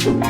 Olá,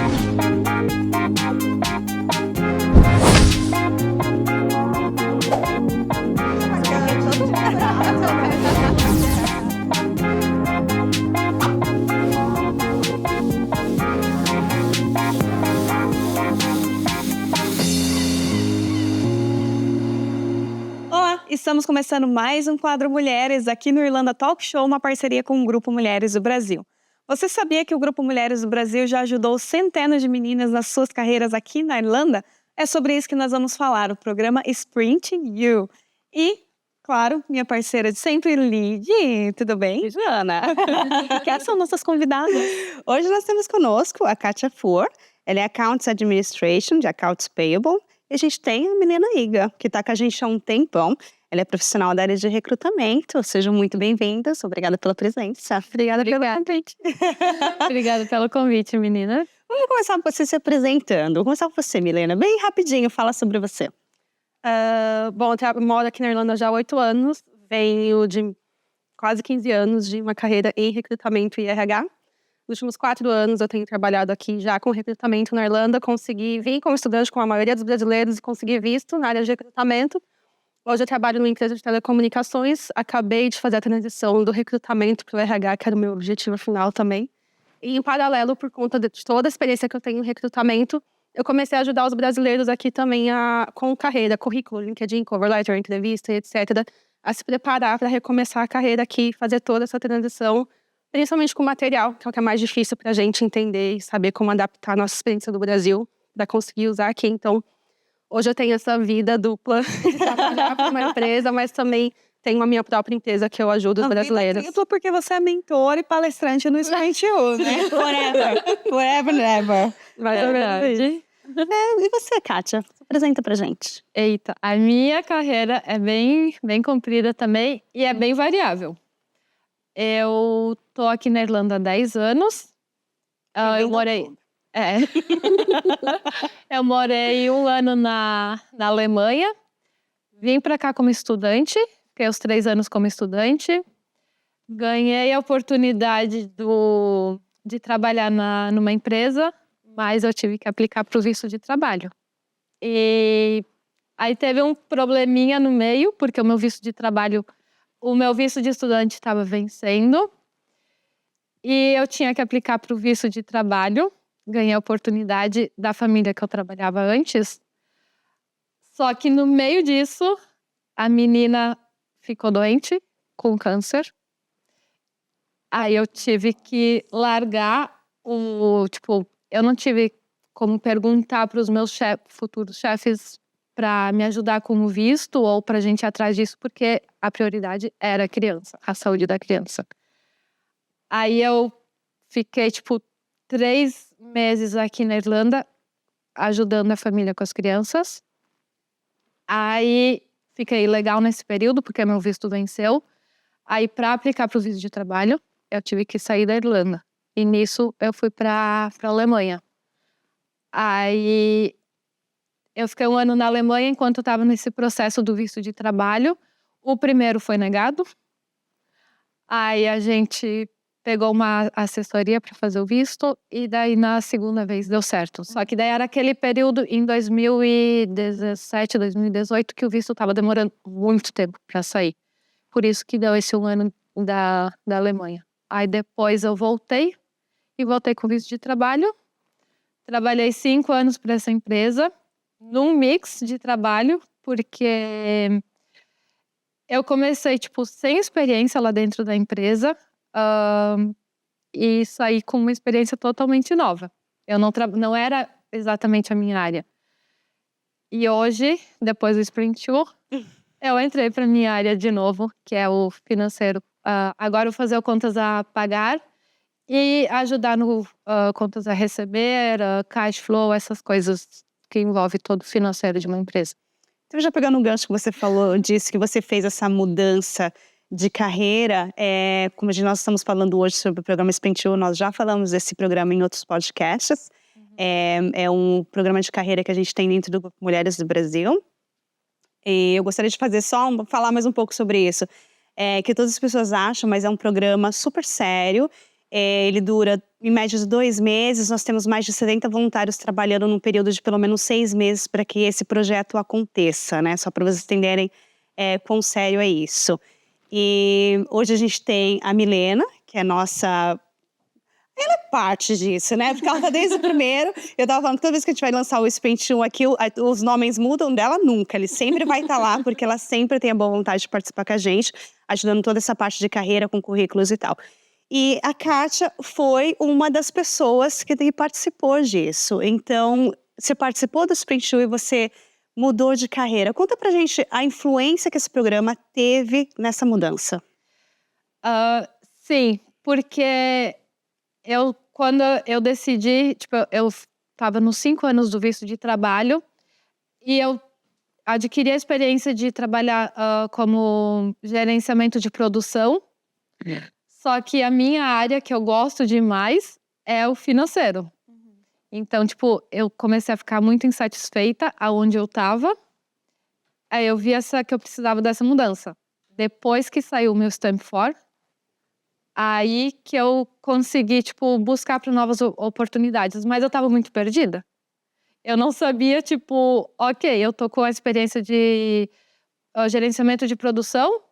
estamos começando mais um quadro Mulheres aqui no Irlanda Talk Show, uma parceria com o Grupo Mulheres do Brasil. Você sabia que o Grupo Mulheres do Brasil já ajudou centenas de meninas nas suas carreiras aqui na Irlanda? É sobre isso que nós vamos falar, o programa Sprinting You. E, claro, minha parceira de sempre, Lid, tudo bem? Joana. Quem são nossas convidadas? Hoje nós temos conosco a Katia Fur. Ela é Accounts Administration de Accounts Payable. E a gente tem a menina Iga, que está com a gente há um tempão. Ela é profissional da área de recrutamento. Sejam muito bem-vindas. Obrigada pela presença. Obrigada pelo convite. Obrigada pelo convite, menina. Vamos começar com você se apresentando. Vou começar com você, Milena. Bem rapidinho, fala sobre você. Bom, eu moro aqui na Irlanda já há 8 anos. Venho de quase 15 anos de uma carreira em recrutamento e RH. Nos últimos 4 anos eu tenho trabalhado aqui já com recrutamento na Irlanda. Vim como estudante com a maioria dos brasileiros e consegui visto na área de recrutamento. Hoje eu trabalho numa empresa de telecomunicações. Acabei de fazer a transição do recrutamento para o RH, que era o meu objetivo final também. E em paralelo, por conta de toda a experiência que eu tenho em recrutamento, eu comecei a ajudar os brasileiros aqui também com carreira, currículo, LinkedIn, cover letter, entrevista, etc., a se preparar para recomeçar a carreira aqui, fazer toda essa transição, principalmente com material, que é o que é mais difícil para a gente entender e saber como adaptar a nossa experiência do Brasil para conseguir usar aqui. Então, hoje eu tenho essa vida dupla de trabalhar para uma empresa, mas também tenho a minha própria empresa que eu ajudo os brasileiros. Dupla porque você é mentora e palestrante no Sprint U, né? Forever, never. Mas é verdade. E você, Katia? Se apresenta pra gente. Eita, a minha carreira é bem comprida também e é bem variável. Eu tô aqui na Irlanda há 10 anos. Eu morei... Eu morei 1 ano na Alemanha. Vim para cá como estudante. Fiquei os 3 anos como estudante. Ganhei a oportunidade de trabalhar numa empresa, mas eu tive que aplicar para o visto de trabalho. E aí teve um probleminha no meio, porque o meu visto de estudante estava vencendo. E eu tinha que aplicar para o visto de trabalho. Ganhei a oportunidade da família que eu trabalhava antes. Só que no meio disso, a menina ficou doente com câncer. Aí eu tive que largar eu não tive como perguntar para os meus futuros chefes para me ajudar com o visto ou para a gente ir atrás disso, porque a prioridade era a criança, a saúde da criança. Aí eu fiquei, 3 meses aqui na Irlanda, ajudando a família com as crianças. Aí fiquei legal nesse período, porque meu visto venceu. Aí, para aplicar para o visto de trabalho, eu tive que sair da Irlanda. E nisso, eu fui para a Alemanha. Aí, eu fiquei 1 ano na Alemanha, enquanto eu estava nesse processo do visto de trabalho. O primeiro foi negado. Aí, a gente pegou uma assessoria para fazer o visto. E daí, na segunda vez, deu certo. Só que daí era aquele período, em 2017, 2018, que o visto estava demorando muito tempo para sair. Por isso que deu esse 1 ano da Alemanha. Aí depois eu voltei com visto de trabalho. Trabalhei 5 anos para essa empresa, num mix de trabalho, porque eu comecei, sem experiência lá dentro da empresa, e saí com uma experiência totalmente nova. Eu não era exatamente a minha área. E hoje, depois do Sprint U, eu entrei para minha área de novo, que é o financeiro. Agora eu vou fazer o contas a pagar e ajudar no contas a receber, cash flow, essas coisas que envolve todo o financeiro de uma empresa. Então, já pegando um gancho que você falou, disse que você fez essa mudança de carreira, como nós estamos falando hoje sobre o programa Sprint U, nós já falamos desse programa em outros podcasts. É um programa de carreira que a gente tem dentro do Grupo Mulheres do Brasil. E eu gostaria de falar mais um pouco sobre isso. Que todas as pessoas acham, mas é um programa super sério Ele dura, em média, de 2 meses. Nós temos mais de 70 voluntários trabalhando num período de pelo menos 6 meses para que esse projeto aconteça, né? Só para vocês entenderem quão sério é isso. E hoje a gente tem a Milena, que é nossa... Ela é parte disso, né? Porque ela tá desde o primeiro. Eu tava falando que toda vez que a gente vai lançar o Sprint 1 aqui, os nomes mudam dela nunca. Ele sempre vai estar lá, porque ela sempre tem a boa vontade de participar com a gente, ajudando toda essa parte de carreira, com currículos e tal. E a Kátia foi uma das pessoas que participou disso. Então, você participou do Sprint 1 e você mudou de carreira. Conta pra gente a influência que esse programa teve nessa mudança. Sim, porque quando eu decidi, tipo, eu estava nos 5 anos do visto de trabalho e eu adquiri a experiência de trabalhar como gerenciamento de produção. Só que a minha área que eu gosto demais é o financeiro. Então, tipo, eu comecei a ficar muito insatisfeita aonde eu estava. Aí eu vi que eu precisava dessa mudança. Depois que saiu o meu Stamp 4, aí que eu consegui, tipo, buscar para novas oportunidades. Mas eu estava muito perdida. Eu não sabia, tipo, ok, eu tô com a experiência de gerenciamento de produção,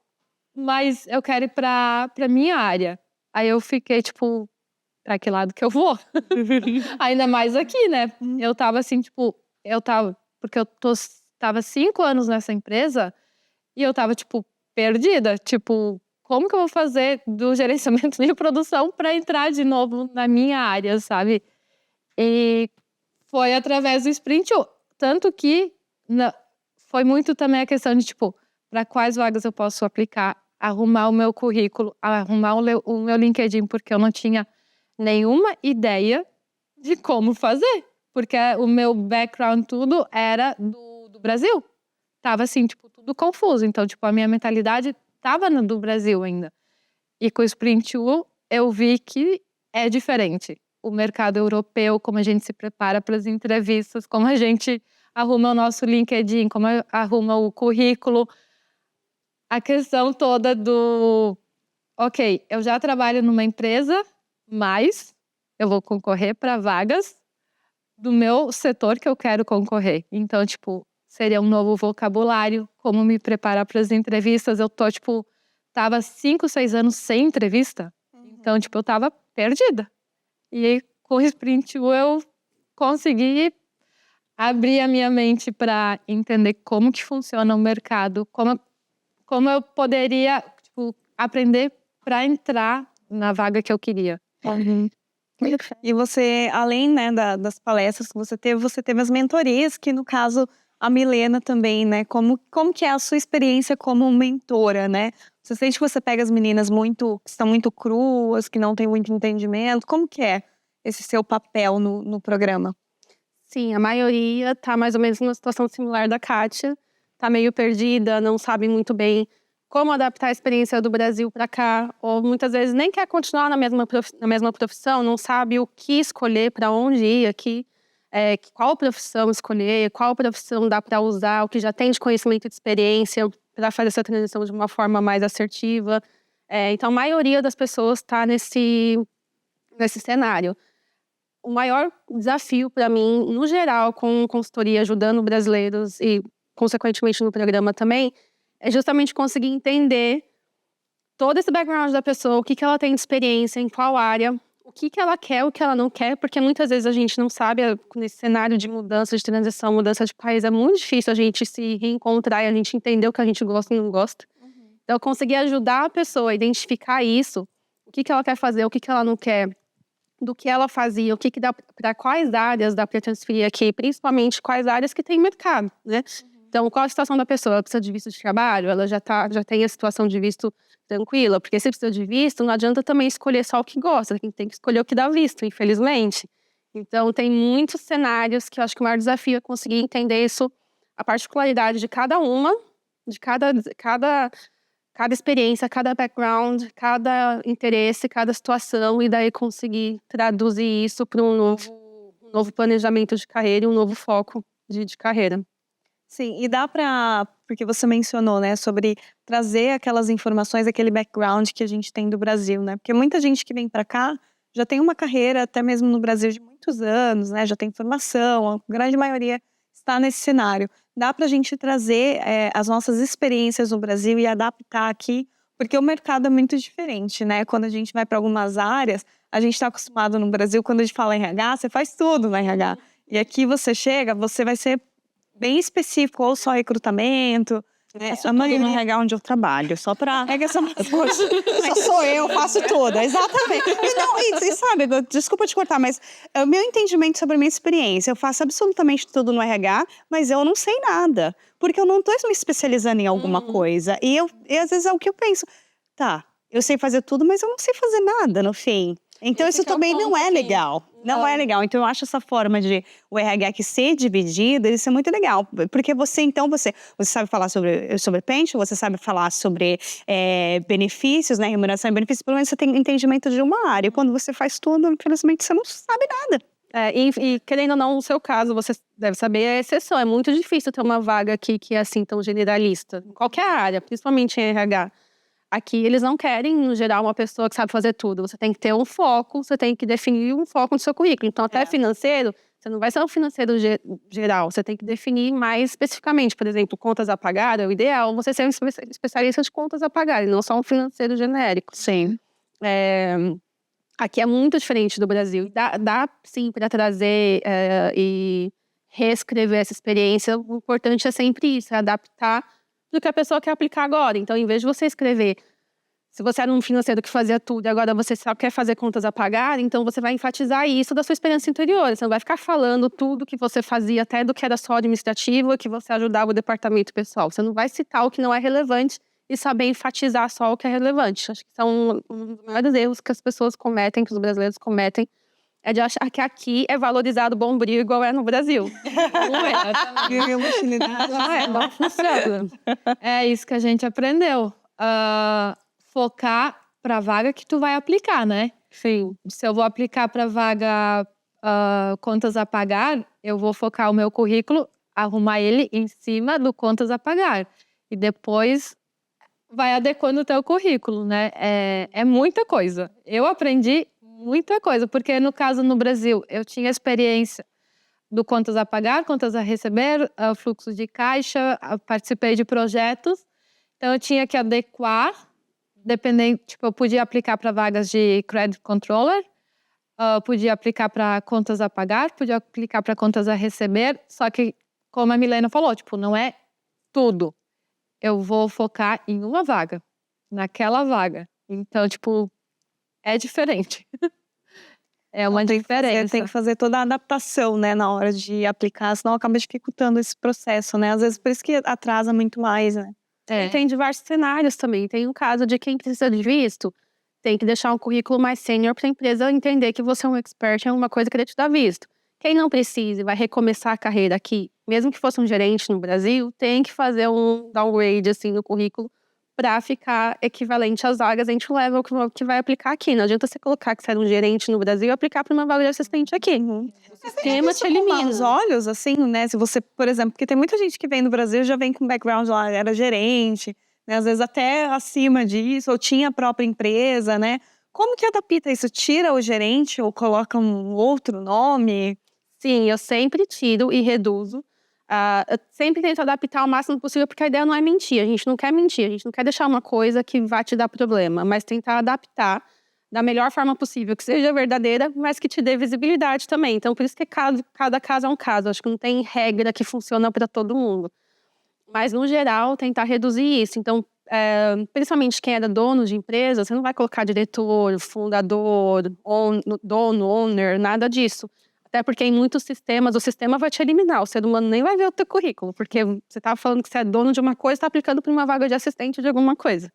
mas eu quero ir pra minha área. Aí eu fiquei, tipo, pra que lado que eu vou? Ainda mais aqui, né? Eu tava assim, tipo, porque eu tava 5 anos nessa empresa e eu tava, tipo, perdida. Tipo, como que eu vou fazer do gerenciamento de produção pra entrar de novo na minha área, sabe? E foi através do Sprint 1. Tanto que foi muito também a questão de, tipo, pra quais vagas eu posso aplicar, arrumar o meu currículo, arrumar o meu LinkedIn, porque eu não tinha nenhuma ideia de como fazer. Porque o meu background tudo era do Brasil. Tava assim, tipo, tudo confuso. Então, tipo, a minha mentalidade tava do Brasil ainda. E com o Sprint 1, eu vi que é diferente. O mercado europeu, como a gente se prepara para as entrevistas, como a gente arruma o nosso LinkedIn, como arruma o currículo. A questão toda ok, eu já trabalho numa empresa, mas eu vou concorrer para vagas do meu setor que eu quero concorrer. Então, tipo, seria um novo vocabulário, como me preparar para as entrevistas. Eu tava 5, 6 anos sem entrevista. Então, tipo, eu tava perdida. E aí, com o Sprint eu consegui abrir a minha mente para entender como que funciona o mercado, como eu poderia, tipo, aprender para entrar na vaga que eu queria. E você, além, né, das palestras que você teve as mentorias, que no caso a Milena também, né? Como que é a sua experiência como mentora, né? Você sente que você pega as meninas que estão muito cruas, que não têm muito entendimento? Como que é esse seu papel no programa? Sim, a maioria tá mais ou menos numa situação similar da Kátia. Tá meio perdida, não sabe muito bem como adaptar a experiência do Brasil para cá. Ou muitas vezes nem quer continuar na mesma profissão, não sabe o que escolher, para onde ir aqui. Qual profissão escolher, qual profissão dá para usar, o que já tem de conhecimento e de experiência para fazer essa transição de uma forma mais assertiva. Então, a maioria das pessoas está nesse cenário. O maior desafio para mim, no geral, com consultoria, ajudando brasileiros e, consequentemente, no programa também, é justamente conseguir entender todo esse background da pessoa, o que ela tem de experiência, em qual área, o que ela quer, o que ela não quer, porque muitas vezes a gente não sabe, nesse cenário de mudança, de transição, mudança de país, é muito difícil a gente se reencontrar e a gente entender o que a gente gosta e não gosta. Então, conseguir ajudar a pessoa a identificar isso, o que ela quer fazer, o que ela não quer, do que ela fazia, o que dá para quais áreas dá para transferir aqui, principalmente quais áreas que tem mercado, né? Então, qual a situação da pessoa? Ela precisa de visto de trabalho? Ela já tem a situação de visto tranquila? Porque se precisa de visto, não adianta também escolher só o que gosta, tem que escolher o que dá visto, infelizmente. Então, tem muitos cenários que eu acho que o maior desafio é conseguir entender isso, a particularidade de cada uma, de cada experiência, cada background, cada interesse, cada situação, e daí conseguir traduzir isso para um novo planejamento de carreira e um novo foco de carreira. Sim, e dá para porque você mencionou, né, sobre trazer aquelas informações, aquele background que a gente tem do Brasil, né? Porque muita gente que vem para cá já tem uma carreira, até mesmo no Brasil, de muitos anos, né? Já tem formação, a grande maioria está nesse cenário. Dá para a gente trazer as nossas experiências no Brasil e adaptar aqui, porque o mercado é muito diferente, né? Quando a gente vai para algumas áreas, a gente está acostumado no Brasil, quando a gente fala em RH, você faz tudo no RH. E aqui você chega, você vai ser bem específico, ou só recrutamento, né? É tudo no RH onde eu trabalho, só pra... Só sou eu, faço tudo, exatamente. E sabe, desculpa te cortar, mas o meu entendimento sobre a minha experiência, eu faço absolutamente tudo no RH, mas eu não sei nada, porque eu não tô me especializando em alguma coisa. E às vezes é o que eu penso, tá, eu sei fazer tudo, mas eu não sei fazer nada no fim. Então isso também não é legal. Não é legal. Então eu acho essa forma de o RH aqui ser dividido, isso é muito legal. Porque você sabe falar sobre pension, você sabe falar sobre benefícios, né? Remuneração e benefícios, pelo menos você tem entendimento de uma área. E quando você faz tudo, infelizmente, você não sabe nada. E querendo ou não, no seu caso, você deve saber, é exceção. É muito difícil ter uma vaga aqui que é assim tão generalista. Em qualquer área, principalmente em RH. Aqui eles não querem, no geral, uma pessoa que sabe fazer tudo. Você tem que ter um foco, você tem que definir um foco no seu currículo. Então, até financeiro, você não vai ser um financeiro geral. Você tem que definir mais especificamente. Por exemplo, contas a pagar, é o ideal você ser um especialista de contas a pagar, e não só um financeiro genérico. Sim. Aqui é muito diferente do Brasil. Dá sim, para trazer e reescrever essa experiência. O importante é sempre isso, é adaptar do que a pessoa quer aplicar agora. Então, em vez de você escrever, se você era um financeiro que fazia tudo e agora você só quer fazer contas a pagar, então você vai enfatizar isso da sua experiência anterior. Você não vai ficar falando tudo que você fazia, até do que era só administrativo, que você ajudava o departamento pessoal. Você não vai citar o que não é relevante e saber enfatizar só o que é relevante. Acho que são um dos maiores erros que as pessoas cometem, que os brasileiros cometem, é de achar que aqui é valorizado o bombril igual é no Brasil. Não funciona. É isso que a gente aprendeu. Focar para a vaga que tu vai aplicar, né? Sim. Se eu vou aplicar para vaga contas a pagar, eu vou focar o meu currículo, arrumar ele em cima do contas a pagar. E depois vai adequando o teu currículo, né? É muita coisa. Eu aprendi muita coisa, porque no caso no Brasil, eu tinha experiência do contas a pagar, contas a receber, fluxo de caixa, participei de projetos, então eu tinha que adequar, dependendo, tipo, eu podia aplicar para vagas de credit controller, podia aplicar para contas a pagar, podia aplicar para contas a receber, só que, como a Milena falou, tipo, não é tudo. Eu vou focar em uma vaga, naquela vaga. Então, tipo, é diferente. É uma diferença. Tem que fazer toda a adaptação, né, na hora de aplicar, senão acaba dificultando esse processo, né? Às vezes por isso que atrasa muito mais, né? Tem diversos cenários também. Tem o caso de quem precisa de visto, tem que deixar um currículo mais sênior para a empresa entender que você é um expert em alguma coisa que ele te dá visto. Quem não precisa e vai recomeçar a carreira aqui, mesmo que fosse um gerente no Brasil, tem que fazer um downgrade assim no currículo para ficar equivalente às vagas entry-level que vai aplicar aqui. Não adianta você colocar que você era um gerente no Brasil e aplicar para uma vaga de assistente aqui. O sistema te elimina. Os olhos, assim, né? Se você, por exemplo, porque tem muita gente que vem do Brasil e já vem com background lá, era gerente, né? Às vezes até acima disso, ou tinha a própria empresa, né? Como que adapta isso? Tira o gerente ou coloca um outro nome? Sim, eu sempre tiro e reduzo. Eu sempre tento adaptar o máximo possível, porque a ideia não é mentir. A gente não quer mentir, a gente não quer deixar uma coisa que vai te dar problema, mas tentar adaptar da melhor forma possível, que seja verdadeira, mas que te dê visibilidade também. Então, por isso que cada caso é um caso. Acho que não tem regra que funciona para todo mundo. Mas, no geral, tentar reduzir isso. Então, principalmente quem era dono de empresa, você não vai colocar diretor, fundador, dono, owner, nada disso. Até porque em muitos sistemas, o sistema vai te eliminar. O ser humano nem vai ver o teu currículo. Porque você estava falando que você é dono de uma coisa, está aplicando para uma vaga de assistente de alguma coisa.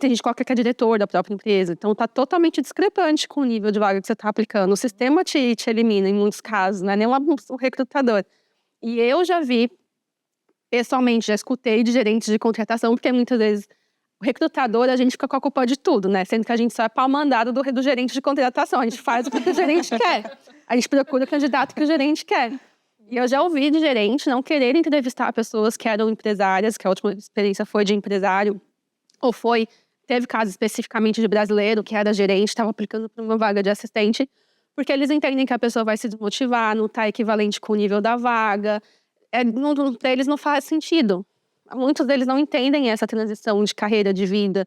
Tem gente que coloca que é diretor da própria empresa. Então, está totalmente discrepante com o nível de vaga que você está aplicando. O sistema te elimina em muitos casos, não é nem o recrutador. E eu já vi, pessoalmente, já escutei de gerentes de contratação, porque muitas vezes o recrutador, a gente fica com a culpa de tudo, né? Sendo que a gente só é pau mandado do gerente de contratação. A gente faz o que o gerente quer. A gente procura o candidato que o gerente quer. E eu já ouvi de gerente não querer entrevistar pessoas que eram empresárias, que a última experiência foi de empresário, ou teve caso especificamente de brasileiro, que era gerente, estava aplicando para uma vaga de assistente, porque eles entendem que a pessoa vai se desmotivar, não está equivalente com o nível da vaga. Para eles não faz sentido. Muitos deles não entendem essa transição de carreira, de vida.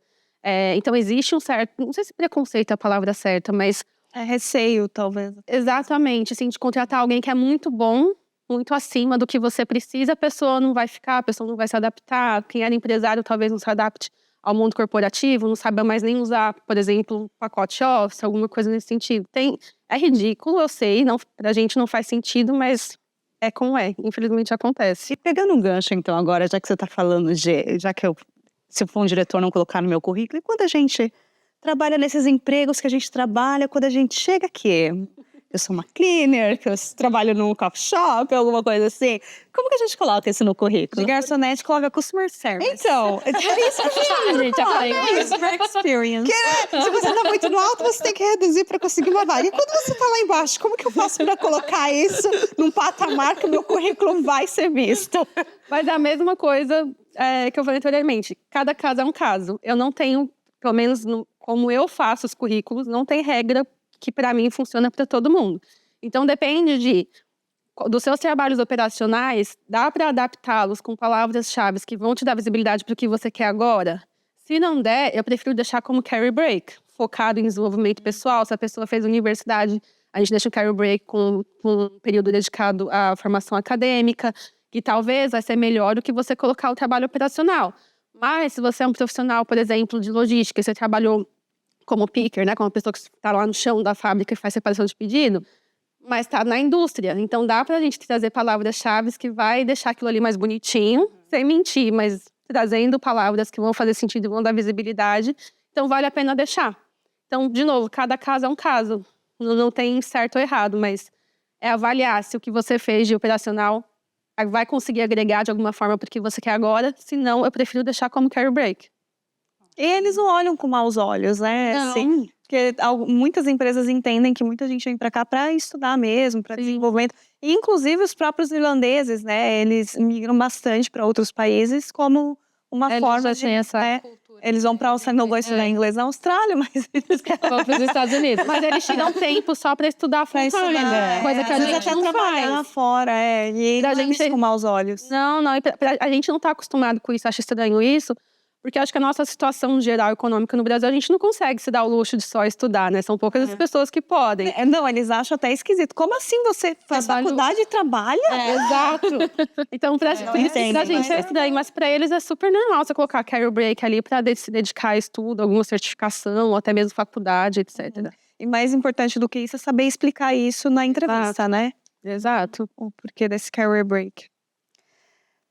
Então existe um certo, não sei se preconceito é a palavra certa, mas É receio, talvez. exatamente, assim, de contratar alguém que é muito bom, muito acima do que você precisa, a pessoa não vai ficar, a pessoa não vai se adaptar. Quem era empresário talvez não se adapte ao mundo corporativo, não saiba mais nem usar, por exemplo, um pacote Office, alguma coisa nesse sentido. É ridículo, eu sei, pra gente não faz sentido, mas é como é, infelizmente acontece. E pegando um gancho, então, agora, já que você está falando se eu for um diretor, não colocar no meu currículo, e quando a gente trabalha nesses empregos que a gente trabalha, quando a gente chega aqui, eu sou uma cleaner, que eu trabalho num coffee shop, alguma coisa assim, como que a gente coloca isso no currículo? De garçonete, coloca customer service. Então, é isso que A gente aprende. Customer experience. se você tá muito no alto, você tem que reduzir para conseguir uma vaga. E quando você tá lá embaixo, como que eu faço para colocar isso num patamar que o meu currículo vai ser visto? Mas é a mesma coisa que eu falei anteriormente. Cada caso é um caso. Eu não tenho, pelo menos como eu faço os currículos, não tem regra que para mim funciona para todo mundo. Então depende dos seus trabalhos operacionais, dá para adaptá-los com palavras-chave que vão te dar visibilidade para o que você quer agora? Se não der, eu prefiro deixar como career break, focado em desenvolvimento pessoal. Se a pessoa fez universidade, a gente deixa o career break com um período dedicado à formação acadêmica, que talvez vai ser melhor do que você colocar o trabalho operacional. Mas se você é um profissional, por exemplo, de logística, e você trabalhou como picker, né, como uma pessoa que está lá no chão da fábrica e faz separação de pedido, mas está na indústria. Então dá para a gente trazer palavras-chave que vai deixar aquilo ali mais bonitinho, sem mentir, mas trazendo palavras que vão fazer sentido e vão dar visibilidade. Então vale a pena deixar. Então, de novo, cada caso é um caso. Não tem certo ou errado, mas é avaliar se o que você fez de operacional vai conseguir agregar de alguma forma para o que você quer agora. Se não, eu prefiro deixar como career break. E eles não olham com maus olhos, né? Não. Assim, porque muitas empresas entendem que muita gente vem para cá para estudar mesmo, para desenvolvimento. E, inclusive, os próprios irlandeses, né? Eles migram bastante para outros países como uma forma de... Eles vão para o não vou estudar inglês na Austrália, mas eles Vão para os Estados Unidos. Mas eles tiram tempo só para estudar full time, coisa que a gente até não trabalhar lá faz. fora, e Pra não é gente- visto com maus olhos. Não, a gente não está acostumado com isso, acho estranho isso, porque acho que a nossa situação geral econômica no Brasil, a gente não consegue se dar o luxo de só estudar, né? São poucas as pessoas que podem. Não, eles acham até esquisito. Como assim você faz Trabalho- faculdade e trabalha? Exato. Então, pra gente é estranho, mas pra eles é super normal você colocar career break ali pra se dedicar a estudo, alguma certificação, ou até mesmo faculdade, etc. E mais importante do que isso é saber explicar isso na entrevista, né? Exato. O porquê desse career break.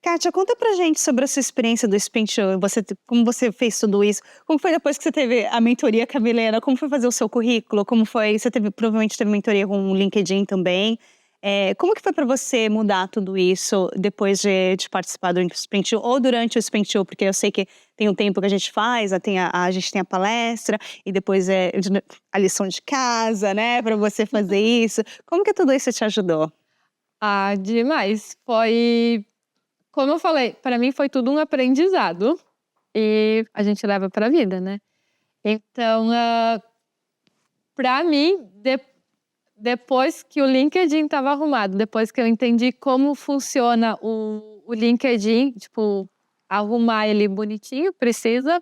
Kátia, conta pra gente sobre a sua experiência do Spin Show. Como você fez tudo isso? Como foi depois que você teve a mentoria com a Milena? Como foi fazer o seu currículo? Como foi? Você provavelmente teve mentoria com o LinkedIn também. Como que foi para você mudar tudo isso depois de participar do Spin Show ou durante o Spin Show? Porque eu sei que tem um tempo que a gente faz, a gente tem a palestra e depois a lição de casa, né? Para você fazer isso. Como que tudo isso te ajudou? Ah, demais. Foi, como eu falei, para mim foi tudo um aprendizado e a gente leva para a vida, né? Então, para mim, depois que o LinkedIn estava arrumado, depois que eu entendi como funciona o LinkedIn, tipo, arrumar ele bonitinho, precisa.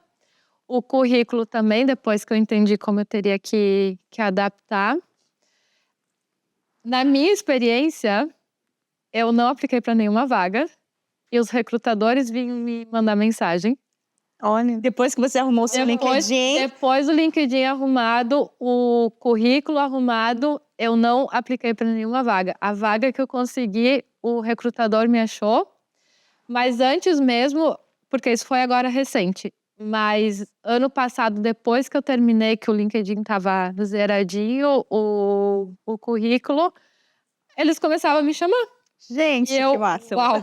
O currículo também, depois que eu entendi como eu teria que adaptar. Na minha experiência, eu não apliquei para nenhuma vaga e os recrutadores vinham me mandar mensagem. Olha, Depois que você arrumou o seu LinkedIn, Depois do LinkedIn arrumado, o currículo arrumado, eu não apliquei para nenhuma vaga. A vaga que eu consegui, o recrutador me achou. Mas antes mesmo, porque isso foi agora recente, mas ano passado, depois que eu terminei, que o LinkedIn estava zeradinho, o currículo, eles começavam a me chamar. gente, E eu, que massa. uau!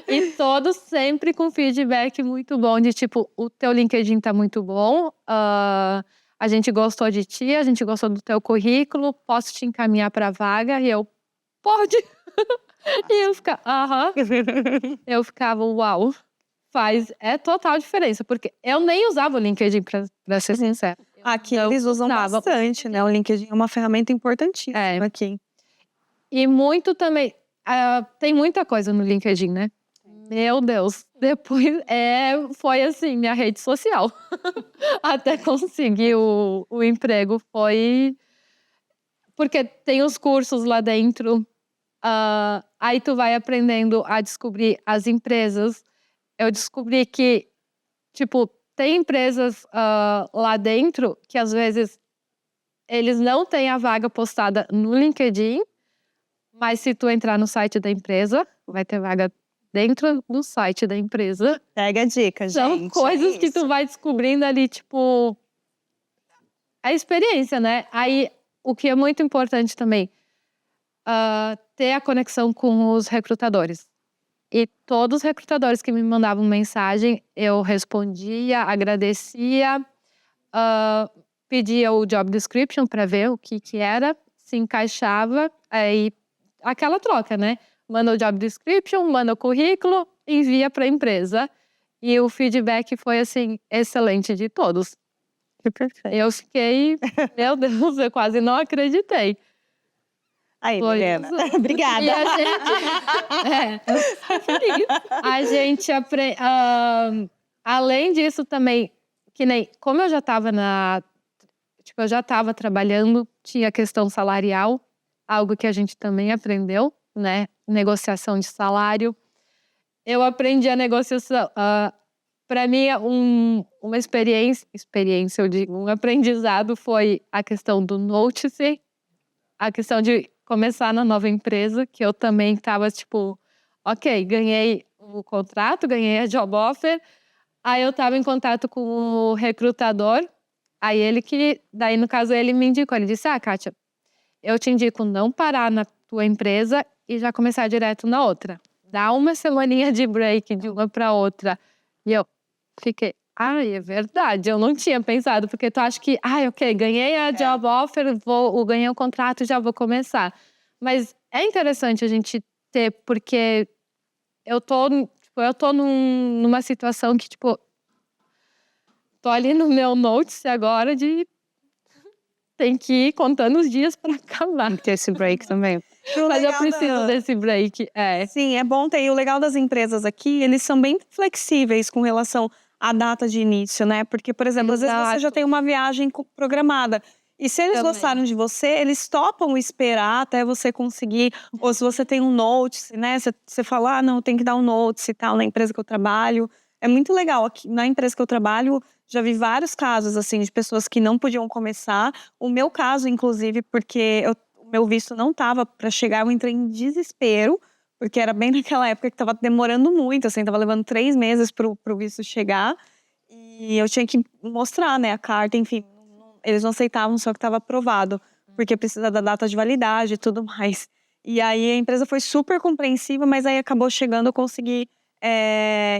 E todos sempre com feedback muito bom, de tipo, o teu LinkedIn tá muito bom, a gente gostou de ti, a gente gostou do teu currículo, posso te encaminhar para a vaga? E eu, pode! E eu ficava, uau, é total diferença, porque eu nem usava o LinkedIn, pra ser sincera. Aqui Eu eles usam usava. bastante, né? O LinkedIn é uma ferramenta importantíssima aqui. E muito também, tem muita coisa no LinkedIn, né? Meu Deus, depois foi assim, minha rede social. Até conseguir o emprego foi... Porque tem os cursos lá dentro, aí tu vai aprendendo a descobrir as empresas. Eu descobri que, tipo, tem empresas lá dentro que às vezes eles não têm a vaga postada no LinkedIn, mas se tu entrar no site da empresa, vai ter vaga dentro do site da empresa. Pega a dica, gente. São coisas que tu vai descobrindo ali, tipo, a experiência, né? Aí, o que é muito importante também, ter a conexão com os recrutadores. E todos os recrutadores que me mandavam mensagem, eu respondia, agradecia, pedia o job description para ver o que era, se encaixava, aí aquela troca, né? Manda o job description, manda o currículo, envia para a empresa. E o feedback foi, assim, excelente de todos. Perfeito. Eu fiquei, meu Deus, eu quase não acreditei. Aí, Foi Milena. isso. Obrigada. E a gente além disso também, que nem, como eu já estava eu já estava trabalhando, tinha questão salarial, algo que a gente também aprendeu, né? Negociação de salário. Eu aprendi a negociação. Para mim, uma experiência, eu digo, um aprendizado foi a questão do notice, a questão de começar na nova empresa, que eu também estava tipo, ok, ganhei o contrato, ganhei a job offer, aí eu estava em contato com o recrutador, daí no caso ele me indicou, ele disse, Kátia, eu te indico não parar na tua empresa e já começar direto na outra. Dá uma semaninha de break de uma para outra. E eu fiquei, é verdade, eu não tinha pensado, porque tu acha que, ok, ganhei a job offer, ganhei o contrato e já vou começar. Mas é interessante a gente ter, porque eu tô numa situação que, tipo, tô ali no meu notes agora tem que ir contando os dias para acabar. Tem que ter esse break também. Mas eu preciso desse break, Sim, é bom ter. E o legal das empresas aqui, eles são bem flexíveis com relação à data de início, né? Porque, por exemplo, às vezes você já tem uma viagem programada. E se eles gostaram de você, eles topam esperar até você conseguir. Ou se você tem um notice, né? Você fala, não, tem que dar um notice e tal na empresa que eu trabalho. É muito legal. Aqui, na empresa que eu trabalho, já vi vários casos, assim, de pessoas que não podiam começar. O meu caso, inclusive, porque o meu visto não estava para chegar, eu entrei em desespero. Porque era bem naquela época que estava demorando muito, assim, estava levando 3 meses pro visto chegar. E eu tinha que mostrar, né, a carta, enfim. Eles não aceitavam, só que estava aprovado. Porque precisa da data de validade e tudo mais. E aí a empresa foi super compreensiva, mas aí acabou chegando, eu consegui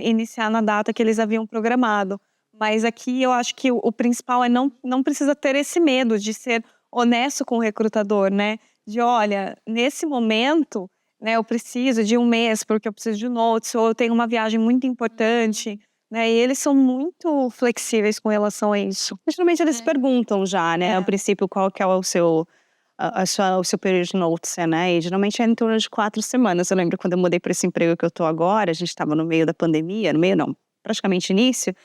iniciar na data que eles haviam programado. Mas aqui eu acho que o principal é não precisa ter esse medo de ser honesto com o recrutador, né? De, olha, nesse momento, né, eu preciso de 1 mês porque eu preciso de notice, ou eu tenho uma viagem muito importante, né? E eles são muito flexíveis com relação a isso. Geralmente eles perguntam já, né? A princípio, qual que é o seu período de notice, né? E geralmente é em torno de 4 semanas. Eu lembro quando eu mudei para esse emprego que eu tô agora, a gente estava no meio da pandemia, no meio não, praticamente início.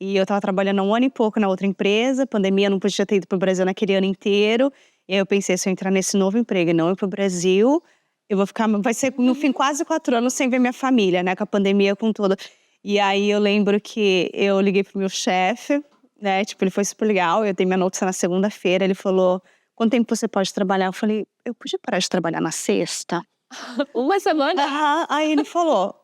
E eu estava trabalhando há 1 ano e pouco na outra empresa, pandemia, eu não podia ter ido pro Brasil naquele ano inteiro. E aí eu pensei, se eu entrar nesse novo emprego e não ir pro Brasil, vai ser no fim quase 4 anos sem ver minha família, né? Com a pandemia, com tudo. E aí eu lembro que eu liguei pro meu chefe, né? Tipo, ele foi super legal, eu dei minha notícia na segunda-feira, ele falou, quanto tempo você pode trabalhar? Eu falei, eu podia parar de trabalhar na sexta? 1 semana? Aí ele falou,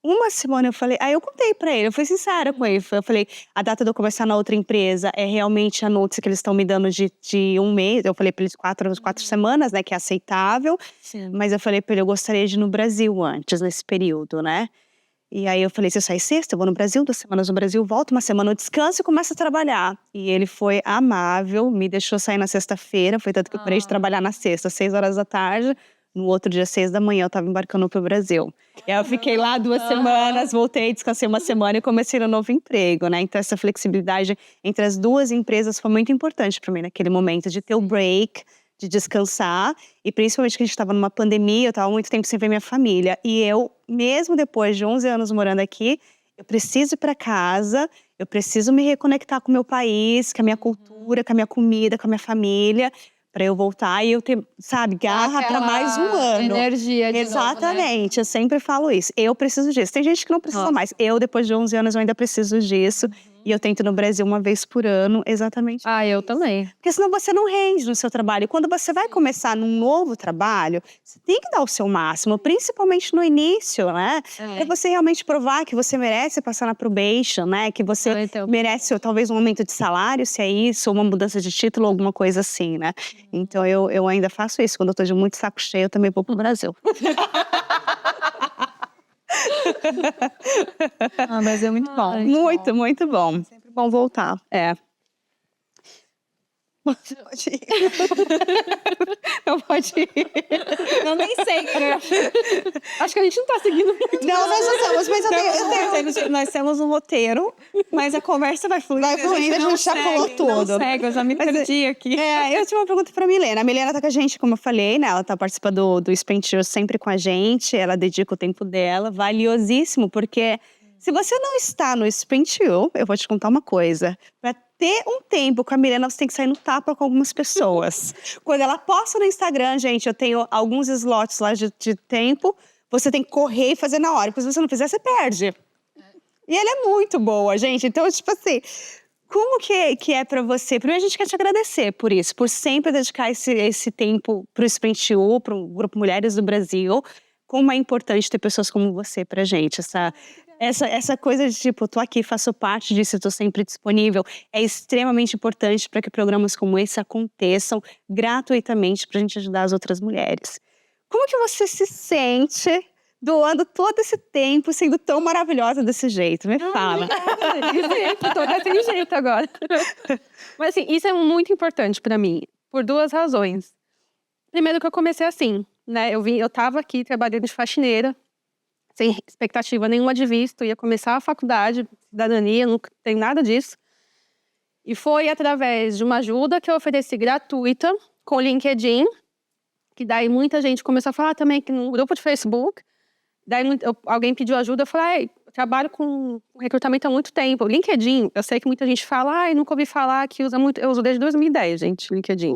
1 semana, eu falei, aí eu contei pra ele, eu fui sincera com ele, eu falei, a data de eu começar na outra empresa é realmente a notícia que eles estão me dando de 1 mês, eu falei pra eles 4 semanas, né, que é aceitável, mas eu falei pra ele, eu gostaria de ir no Brasil antes, nesse período, né, e aí eu falei, se eu sair sexta, eu vou no Brasil, 2 semanas no Brasil, volto 1 semana, eu descanso e começo a trabalhar, e ele foi amável, me deixou sair na sexta-feira, foi tanto que eu parei de trabalhar na sexta, 6 horas da tarde, No outro dia, 6 da manhã, eu estava embarcando para o Brasil. E aí eu fiquei lá 2 semanas, voltei, descansei uma semana e comecei no novo emprego, né? Então essa flexibilidade entre as duas empresas foi muito importante para mim naquele momento, de ter o break, de descansar. E principalmente que a gente estava numa pandemia, eu estava muito tempo sem ver minha família. E eu, mesmo depois de 11 anos morando aqui, eu preciso ir para casa, eu preciso me reconectar com o meu país, com a minha cultura, com a minha comida, com a minha família, para eu voltar e eu ter, sabe, garra para mais um ano. Energia de Exatamente, eu sempre falo isso. Eu preciso disso. Tem gente que não precisa mais. Eu, depois de 11 anos, eu ainda preciso disso. E eu tento no Brasil uma vez por ano, exatamente. Eu também. Porque senão você não rende no seu trabalho. E quando você vai começar num novo trabalho, você tem que dar o seu máximo, principalmente no início, né? Pra você realmente provar que você merece passar na probation, né? Que você merece talvez um aumento de salário, se é isso, ou uma mudança de título, alguma coisa assim, né? Então eu ainda faço isso. Quando eu tô de muito saco cheio, eu também vou pro Brasil. Mas é muito bom. Muito, muito bom. Sempre bom voltar. Pode ir. Não pode ir. Eu nem sei. Acho que a gente não tá seguindo muito. Não, nós não estamos, mas Nós temos um roteiro, mas a conversa vai fluir. Vai fluindo, a gente já pulou tudo. Não segue, eu já me perdi aqui. Eu tinha uma pergunta pra Milena. A Milena tá com a gente, como eu falei, né? Ela tá participando do Spent sempre com a gente. Ela dedica o tempo dela, valiosíssimo, porque se você não está no Spent eu vou te contar uma coisa. Pra ter um tempo com a Milena, você tem que sair no tapa com algumas pessoas. Quando ela posta no Instagram, gente, eu tenho alguns slots lá de tempo, você tem que correr e fazer na hora, porque se você não fizer, você perde. E ela é muito boa, gente. Então, tipo assim, como que é pra você? Primeiro, a gente quer te agradecer por isso, por sempre dedicar esse tempo pro Sprint U, pro Grupo Mulheres do Brasil. Como é importante ter pessoas como você pra gente, essa coisa de tipo, tô aqui, faço parte disso, tô sempre disponível, é extremamente importante para que programas como esse aconteçam gratuitamente pra gente ajudar as outras mulheres. Como que você se sente doando todo esse tempo, sendo tão maravilhosa desse jeito? Me fala. Tô desse jeito agora. Mas assim, isso é muito importante pra mim, por 2 razões. Primeiro que eu comecei assim, né? Eu tava aqui trabalhando de faxineira, sem expectativa nenhuma de visto, ia começar a faculdade, cidadania, não tenho nada disso. E foi através de uma ajuda que eu ofereci gratuita com o LinkedIn, que daí muita gente começou a falar também que no grupo de Facebook. Daí alguém pediu ajuda, eu falei, eu trabalho com recrutamento há muito tempo. LinkedIn, eu sei que muita gente fala, nunca ouvi falar que usa muito. Eu uso desde 2010, gente, LinkedIn.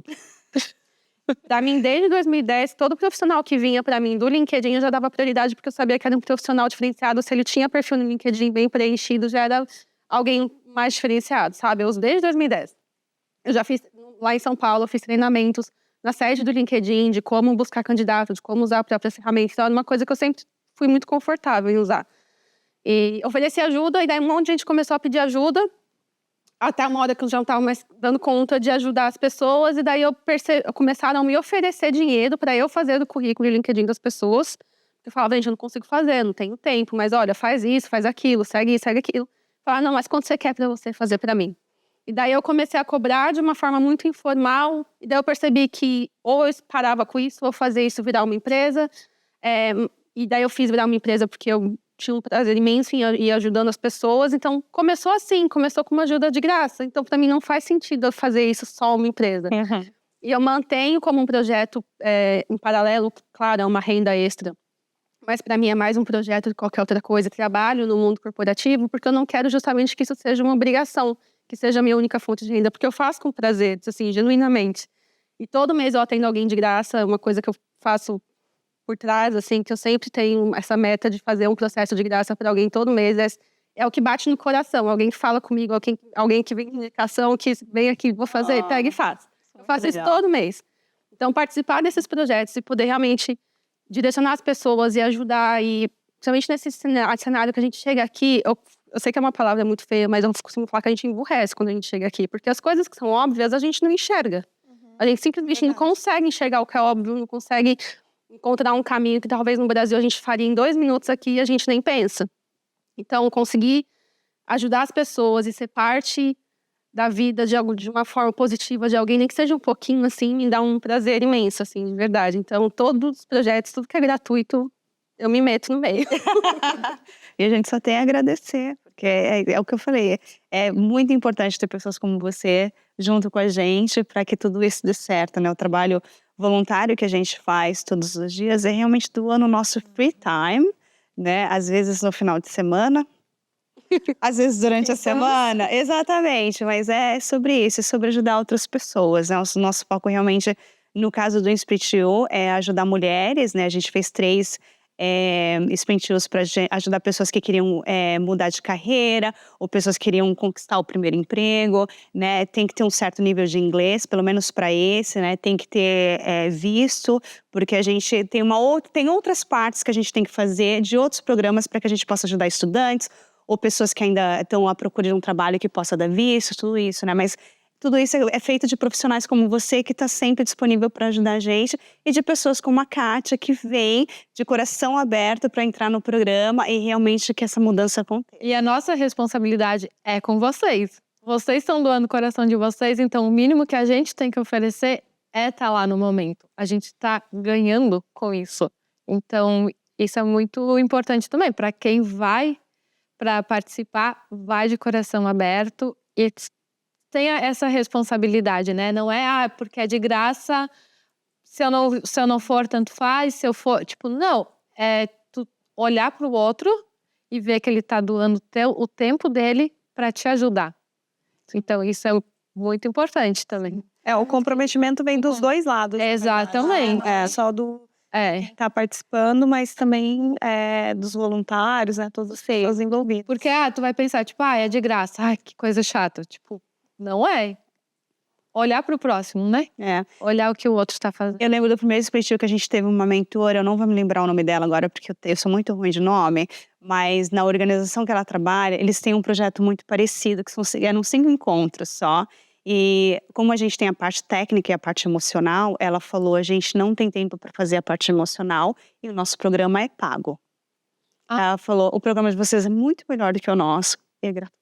Pra mim, desde 2010, todo profissional que vinha pra mim do LinkedIn, eu já dava prioridade, porque eu sabia que era um profissional diferenciado. Se ele tinha perfil no LinkedIn bem preenchido, já era alguém mais diferenciado, sabe? Eu uso desde 2010. Eu já fiz, lá em São Paulo, eu fiz treinamentos na sede do LinkedIn, de como buscar candidato, de como usar a própria ferramenta. Então, era uma coisa que eu sempre fui muito confortável em usar. E ofereci ajuda, e daí um monte de gente começou a pedir ajuda, até uma hora que eu já não estava mais dando conta de ajudar as pessoas, e daí começaram a me oferecer dinheiro para eu fazer o currículo e LinkedIn das pessoas. Eu falava, gente, eu não consigo fazer, não tenho tempo, mas olha, faz isso, faz aquilo, segue isso, segue aquilo. Eu falava, não, mas quanto você quer para você fazer para mim? E daí eu comecei a cobrar de uma forma muito informal, e daí eu percebi que ou eu parava com isso, ou fazer isso virar uma empresa. E daí eu fiz virar uma empresa porque eu tinha um prazer imenso em ir ajudando as pessoas. Então, começou assim, começou com uma ajuda de graça. Então, para mim, não faz sentido eu fazer isso só uma empresa. E eu mantenho como um projeto em paralelo, claro, é uma renda extra. Mas para mim é mais um projeto de qualquer outra coisa. Trabalho no mundo corporativo porque eu não quero justamente que isso seja uma obrigação, que seja a minha única fonte de renda. Porque eu faço com prazer, assim, genuinamente. E todo mês eu atendo alguém de graça, uma coisa que eu faço por trás, assim, que eu sempre tenho essa meta de fazer um processo de graça para alguém todo mês, é o que bate no coração. Alguém que fala comigo, alguém que vem em indicação, que vem aqui, vou fazer, pega e faz. Eu faço isso todo mês. Então, participar desses projetos e poder realmente direcionar as pessoas e ajudar, e principalmente nesse cenário que a gente chega aqui, eu sei que é uma palavra muito feia, mas eu costumo falar que a gente emburrece quando a gente chega aqui, porque as coisas que são óbvias, a gente não enxerga. A gente simplesmente não consegue enxergar o que é óbvio, não consegue encontrar um caminho que talvez no Brasil a gente faria em 2 minutos aqui e a gente nem pensa. Então, conseguir ajudar as pessoas e ser parte da vida de uma forma positiva de alguém, nem que seja um pouquinho, assim, me dá um prazer imenso, assim, de verdade. Então, todos os projetos, tudo que é gratuito, eu me meto no meio. E a gente só tem a agradecer, porque é o que eu falei, é muito importante ter pessoas como você junto com a gente para que tudo isso dê certo, né? O trabalho voluntário que a gente faz todos os dias é realmente doando o nosso free time, né? Às vezes no final de semana, às vezes durante a semana, exatamente, mas é sobre isso, é sobre ajudar outras pessoas, né? O nosso foco realmente, no caso do Sprint U, é ajudar mulheres, né? A gente fez 3 Sprint Us para ajudar pessoas que queriam mudar de carreira, ou pessoas que queriam conquistar o primeiro emprego, né? Tem que ter um certo nível de inglês, pelo menos para esse, né? Tem que ter visto, porque a gente tem outras partes que a gente tem que fazer de outros programas para que a gente possa ajudar estudantes, ou pessoas que ainda estão à procura de um trabalho que possa dar visto, tudo isso, né? Mas tudo isso é feito de profissionais como você, que está sempre disponível para ajudar a gente, e de pessoas como a Kátia, que vem de coração aberto para entrar no programa e realmente que essa mudança aconteça. E a nossa responsabilidade é com vocês. Vocês estão doando o coração de vocês, então o mínimo que a gente tem que oferecer é estar lá no momento. A gente está ganhando com isso. Então, isso é muito importante também. Para quem vai para participar, vai de coração aberto e tenha essa responsabilidade, né? Não é, porque é de graça, se eu não for, tanto faz, se eu for... Tipo, não. É tu olhar para o outro e ver que ele está doando o tempo dele para te ajudar. Então, isso é muito importante também. O comprometimento vem dos dois lados. Exatamente. Não é só do quem tá participando, mas também dos voluntários, né? Todas as pessoas envolvidas. Porque, tu vai pensar, tipo, é de graça. Ai, que coisa chata. Tipo, não é. Olhar para o próximo, né? Olhar o que o outro está fazendo. Eu lembro do primeiro Sprint que a gente teve uma mentora, eu não vou me lembrar o nome dela agora, porque eu sou muito ruim de nome, mas na organização que ela trabalha, eles têm um projeto muito parecido, que eram 5 encontros só. E como a gente tem a parte técnica e a parte emocional, ela falou, a gente não tem tempo para fazer a parte emocional e o nosso programa é pago. Ela falou, o programa de vocês é muito melhor do que o nosso e é gratuito.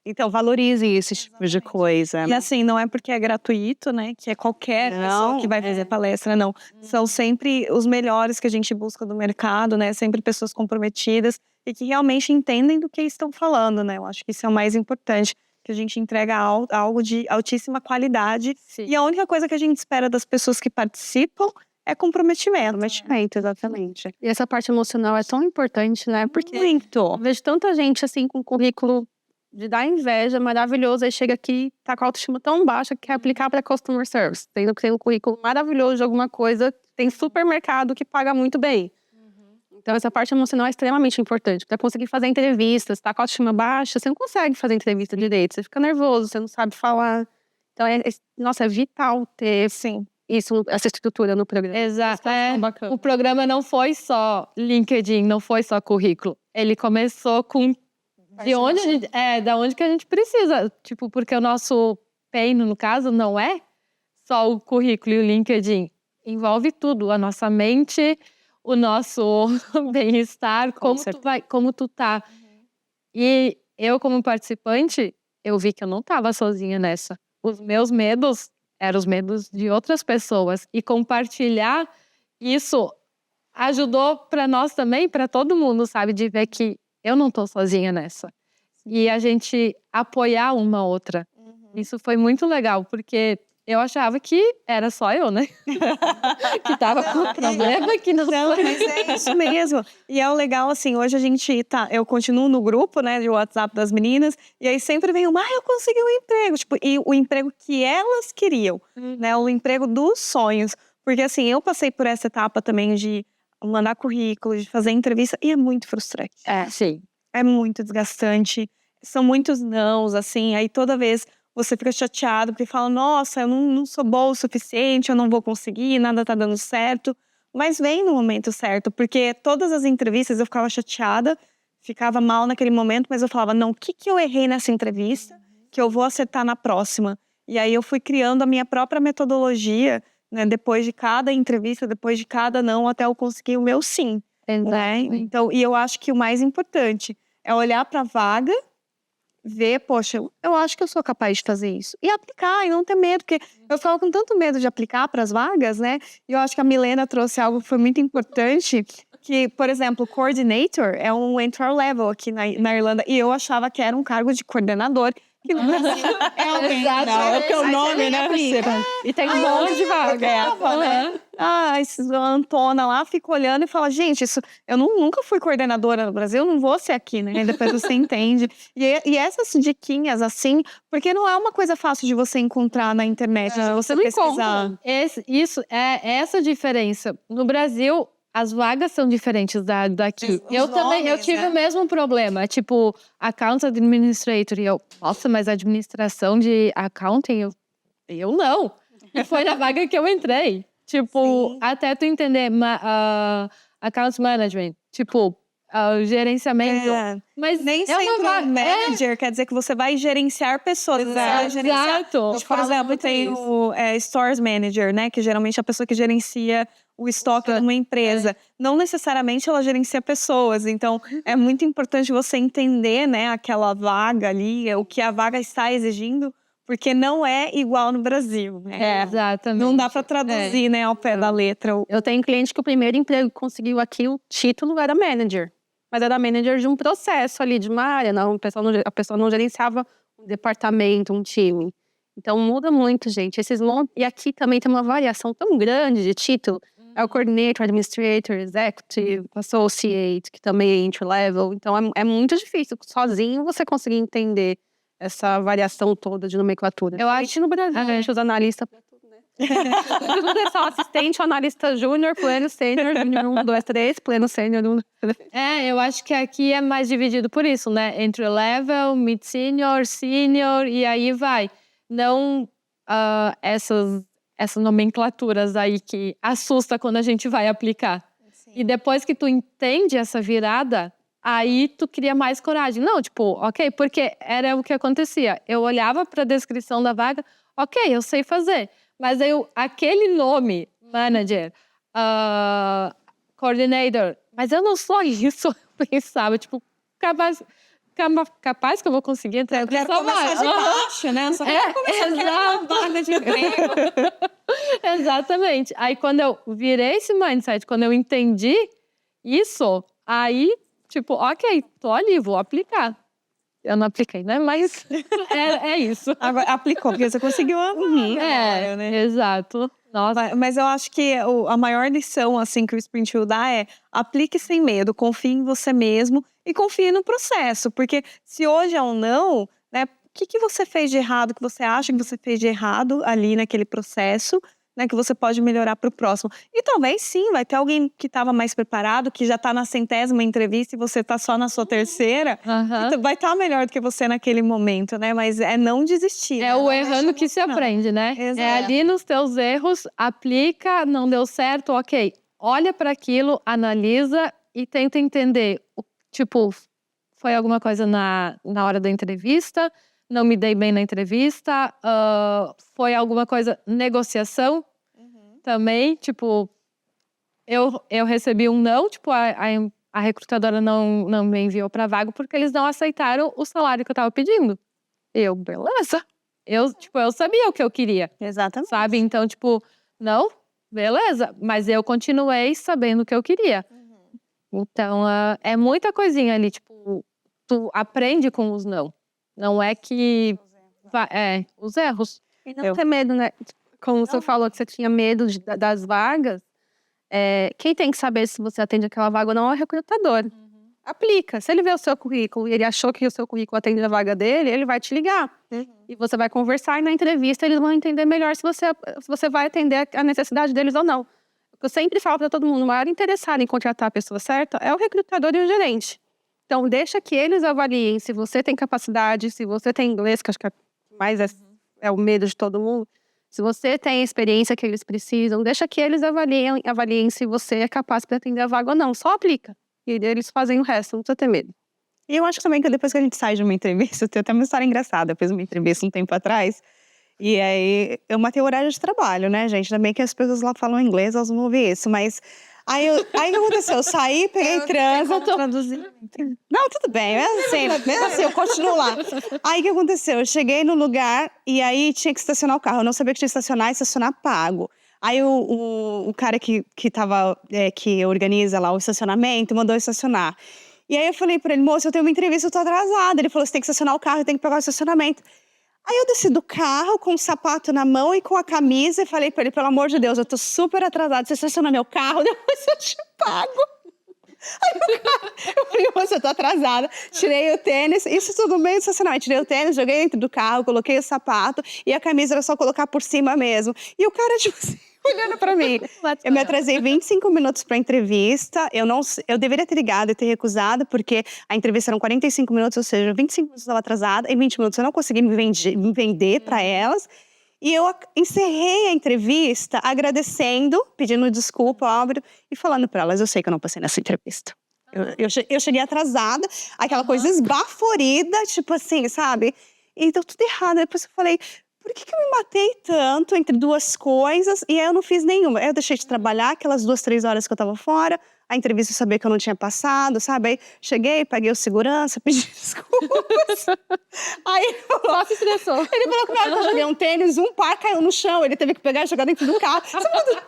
Então valorizem esse tipo de coisa. E assim, não é porque é gratuito, né? Que é qualquer pessoa que vai fazer palestra, não. São sempre os melhores que a gente busca do mercado, né? Sempre pessoas comprometidas e que realmente entendem do que estão falando, né? Eu acho que isso é o mais importante. Que a gente entrega algo de altíssima qualidade. Sim. E a única coisa que a gente espera das pessoas que participam é comprometimento. Comprometimento, exatamente. E essa parte emocional é tão importante, né? Porque Muito. eu vejo tanta gente, assim, com currículo de dar inveja, maravilhoso, aí chega aqui, tá com a autoestima tão baixa que quer aplicar para customer service. Tendo que ter um currículo maravilhoso de alguma coisa, tem supermercado que paga muito bem. Então, essa parte emocional é extremamente importante. Para conseguir fazer entrevistas, tá com a autoestima baixa, você não consegue fazer entrevista direito. Você fica nervoso, você não sabe falar. Então, nossa, é vital ter isso, essa estrutura no programa. Exato. Bacana. O programa não foi só LinkedIn, não foi só currículo. Ele começou com da onde que a gente precisa. Tipo, porque o nosso PEN, no caso, não é só o currículo e o LinkedIn. Envolve tudo, a nossa mente, o nosso bem-estar, como tu tá. E eu, como participante, eu vi que eu não estava sozinha nessa. Os meus medos eram os medos de outras pessoas. E compartilhar isso ajudou para nós também, para todo mundo, sabe? De ver que eu não tô sozinha nessa. E a gente apoiar uma outra. Isso foi muito legal, porque eu achava que era só eu, né? Que tava com problema, que não mas é isso mesmo. E é o legal, assim, hoje a gente eu continuo no grupo, né, de WhatsApp das meninas, e aí sempre vem eu consegui um emprego, tipo, e o emprego que elas queriam, né, o emprego dos sonhos. Porque assim, eu passei por essa etapa também de mandar currículo, de fazer entrevista, e é muito frustrante. Sim. É muito desgastante, são muitos nãos, assim, aí toda vez você fica chateado, porque fala, nossa, eu não sou boa o suficiente, eu não vou conseguir, nada tá dando certo. Mas vem no momento certo, porque todas as entrevistas eu ficava chateada, ficava mal naquele momento, mas eu falava, não, o que eu errei nessa entrevista que eu vou acertar na próxima? E aí eu fui criando a minha própria metodologia, né, depois de cada entrevista, depois de cada não, até eu conseguir o meu sim. Né? Então, e eu acho que o mais importante é olhar para a vaga ver, poxa, eu acho que eu sou capaz de fazer isso. E aplicar, e não ter medo, porque eu ficava com tanto medo de aplicar para as vagas, né? E eu acho que a Milena trouxe algo que foi muito importante, que, por exemplo, coordinator é um entry level aqui na Irlanda, e eu achava que era um cargo de coordenador, que no Brasil é alguém. Exatamente. É porque o nome, né? E tem um monte de vaga. Né? A Antona lá fica olhando e fala, gente, isso, eu nunca fui coordenadora no Brasil, eu não vou ser aqui, né? E depois você entende. E essas diquinhas, assim, porque não é uma coisa fácil de você encontrar na internet, de você não pesquisar. encontra. Isso é essa diferença. No Brasil, as vagas são diferentes daqui. Os Eu também, eu nomes, tive né? o mesmo problema. Tipo, Account Administrator. E eu, nossa, mas administração de accounting, eu não. E foi na vaga que eu entrei. Tipo, Sim. até tu entender Account Management. Tipo, gerenciamento. Mas Nem é sempre uma vaga. manager quer dizer que você vai gerenciar pessoas. Você vai gerenciar. Exato. Por exemplo, tem o Stores Manager, né? Que geralmente é a pessoa que gerencia o estoque de uma empresa. Não necessariamente ela gerencia pessoas. Então, é muito importante você entender, né, aquela vaga ali, o que a vaga está exigindo, porque não é igual no Brasil, né? Exatamente. Não dá para traduzir, né, ao pé da letra. Eu tenho cliente que o primeiro emprego que conseguiu aqui, o título era manager. Mas era manager de um processo ali, de uma área. Não, a pessoa não gerenciava um departamento, um time. Então muda muito, gente. E aqui também tem uma variação tão grande de título. É o coordinator, administrator, executive, associate, que também é entry level. Então é muito difícil, sozinho, você conseguir entender essa variação toda de nomenclatura. Eu Gente, no Brasil, a gente usa analista pra tudo, né? Tudo é só assistente, analista júnior, pleno sênior, júnior 1, 2, 3, pleno sênior 1, 2, 3. Eu acho que aqui é mais dividido por isso, né? Entry level, mid senior, senior e aí vai. Não essas nomenclaturas aí que assusta quando a gente vai aplicar. E depois que tu entende essa virada, aí tu cria mais coragem. Não, tipo, ok, porque era o que acontecia. Eu olhava para a descrição da vaga, ok, eu sei fazer. Mas aquele nome, manager, coordinator, mas eu não sou isso, eu pensava, tipo, capaz que eu vou conseguir entrar. Eu quero começar de baixo, né? Só quero começar exato. vaga de emprego. Exatamente. Aí quando eu virei esse mindset, quando eu entendi isso, aí, tipo, ok, tô ali, vou aplicar. Eu não apliquei, né? Mas é isso. Agora, aplicou, porque você conseguiu agora, né? Exato. Nossa. Mas eu acho que a maior lição assim, que o Sprint Will dá é aplique sem medo, confie em você mesmo e confie no processo. Porque se hoje é um não, né? O que você fez de errado, que você acha que você fez de errado ali naquele processo, né, que você pode melhorar para o próximo. E talvez sim, vai ter alguém que estava mais preparado, que já está na 100ª entrevista e você está só na sua 3ª. Uhum. Vai estar melhor do que você naquele momento, né? Mas é não desistir. É né? o Não errando que se aprende, né? Exato. É ali nos teus erros, aplica, não deu certo, ok. Olha para aquilo, analisa e tenta entender. Tipo, foi alguma coisa na hora da entrevista? Não me dei bem na entrevista? Foi alguma coisa, negociação também? Tipo, eu recebi um não, tipo, a recrutadora não me enviou para vaga porque eles não aceitaram o salário que eu tava pedindo. Beleza. Eu sabia o que eu queria. Exatamente. Sabe? Então, tipo, não, beleza. Mas eu continuei sabendo o que eu queria. Então, é muita coisinha ali, tipo, tu aprende com os não. Não é que... os erros. E não ter medo, né? Como você falou que você tinha medo das vagas, quem tem que saber se você atende aquela vaga ou não é o recrutador. Aplica. Se ele vê o seu currículo e ele achou que o seu currículo atende a vaga dele, ele vai te ligar. E você vai conversar e na entrevista eles vão entender melhor se você vai atender a necessidade deles ou não. O que eu sempre falo para todo mundo, o maior interessado em contratar a pessoa certa é o recrutador e o gerente. Então, deixa que eles avaliem se você tem capacidade, se você tem inglês, que acho que mais é o medo de todo mundo. Se você tem a experiência que eles precisam, deixa que eles avaliem se você é capaz para atender a vaga ou não. Só aplica. E eles fazem o resto, não precisa ter medo. E eu acho também que depois que a gente sai de uma entrevista, tem até uma história engraçada. Eu fiz uma entrevista um tempo atrás, e aí eu matei o horário de trabalho, né, gente? Também que as pessoas lá falam inglês, elas vão ouvir isso. Mas Aí o que aconteceu? Eu saí, peguei trânsito. Traduzir. Não, tudo bem, mesmo assim, eu continuo lá. Aí o que aconteceu? Eu cheguei no lugar e aí tinha que estacionar o carro. Eu não sabia que tinha que estacionar e estacionar pago. Aí o cara que organiza lá o estacionamento mandou eu estacionar. E aí eu falei pra ele, moço, eu tenho uma entrevista, eu tô atrasada. Ele falou, você tem que estacionar o carro, tem que pegar o estacionamento. Aí eu desci do carro com o sapato na mão e com a camisa e falei pra ele, pelo amor de Deus, eu tô super atrasada, você estaciona meu carro, depois eu te pago. Aí eu falei, moça, eu tô atrasada. Tirei o tênis, isso tudo meio do estacionamento. Tirei o tênis, joguei dentro do carro, coloquei o sapato e a camisa era só colocar por cima mesmo. E o cara, tipo assim, olhando pra mim. Eu me atrasei 25 minutos pra entrevista. Eu deveria ter ligado e ter recusado, porque a entrevista eram 45 minutos, ou seja, 25 minutos eu estava atrasada, em 20 minutos eu não consegui me vender pra elas. E eu encerrei a entrevista agradecendo, pedindo desculpa, óbvio, e falando pra elas, eu sei que eu não passei nessa entrevista. Eu cheguei atrasada, aquela coisa esbaforida, tipo assim, sabe? E deu tudo errado. Depois eu falei, por que eu me matei tanto entre duas coisas? E aí eu não fiz nenhuma. Aí eu deixei de trabalhar aquelas 2, 3 horas que eu tava fora. A entrevista eu sabia que eu não tinha passado, sabe? Aí cheguei, paguei o segurança, pedi desculpas. Aí ele falou, Só se estressou. ele falou que na hora que eu joguei um tênis, um par caiu no chão. Ele teve que pegar e jogar dentro do carro.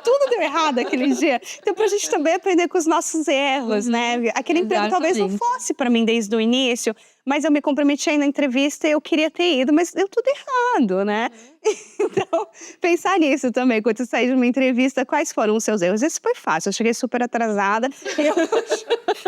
Tudo deu errado aquele dia. Então, pra gente também aprender com os nossos erros, né? Aquele emprego talvez não fosse pra mim desde o início, mas eu me comprometi aí na entrevista e eu queria ter ido, mas deu tudo errado, né? Então, pensar nisso também. Quando você sair de uma entrevista, quais foram os seus erros? Esse foi fácil. Eu cheguei super atrasada.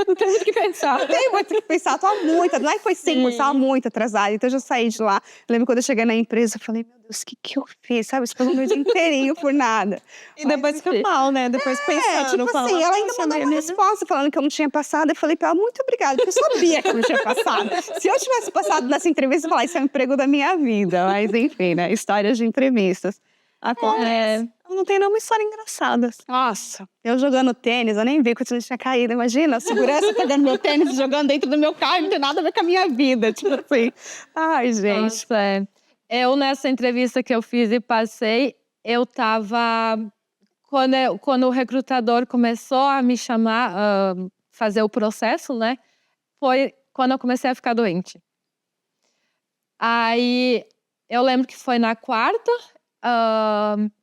Não tem muito o que pensar. Não tem muito o que pensar. Não é que foi 5%, eu tava muito atrasada. Então, eu já saí de lá. Lembro quando eu cheguei na empresa, eu falei, meu Deus, o que eu fiz? Sabe, isso foi um dia inteirinho por nada. E depois fica mal, né? Depois pensando. Tipo assim, ela ainda mandou uma resposta falando que eu não tinha passado. Eu falei pra ela, muito obrigada, porque eu sabia que eu não tinha passado. Se eu tivesse passado nessa entrevista, eu ia falar, isso é um emprego da minha vida. Mas enfim, né? Histórias de entrevistas. Acontece. Eu não tenho nenhuma história engraçada. Nossa, eu jogando tênis, eu nem vi que eu tinha caído. Imagina, a segurança pegando meu tênis e jogando dentro do meu carro, não tem nada a ver com a minha vida. Tipo assim. Ai, gente. Nossa, eu, nessa entrevista que eu fiz e passei, eu tava... Quando o recrutador começou a me chamar, fazer o processo, né? Foi quando eu comecei a ficar doente. Aí, eu lembro que foi na quarta,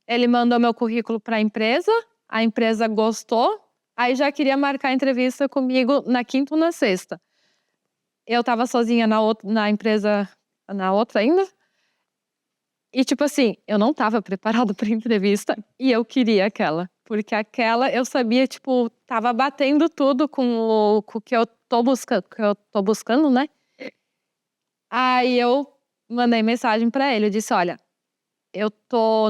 ele mandou meu currículo para a empresa gostou, aí já queria marcar a entrevista comigo na quinta ou na sexta. Eu estava sozinha na empresa, na outra ainda. E tipo assim, eu não estava preparada para entrevista e eu queria aquela. Porque aquela, eu sabia, tipo, tava batendo tudo com o que eu tô buscando, né? Aí eu mandei mensagem para ele, eu disse, olha,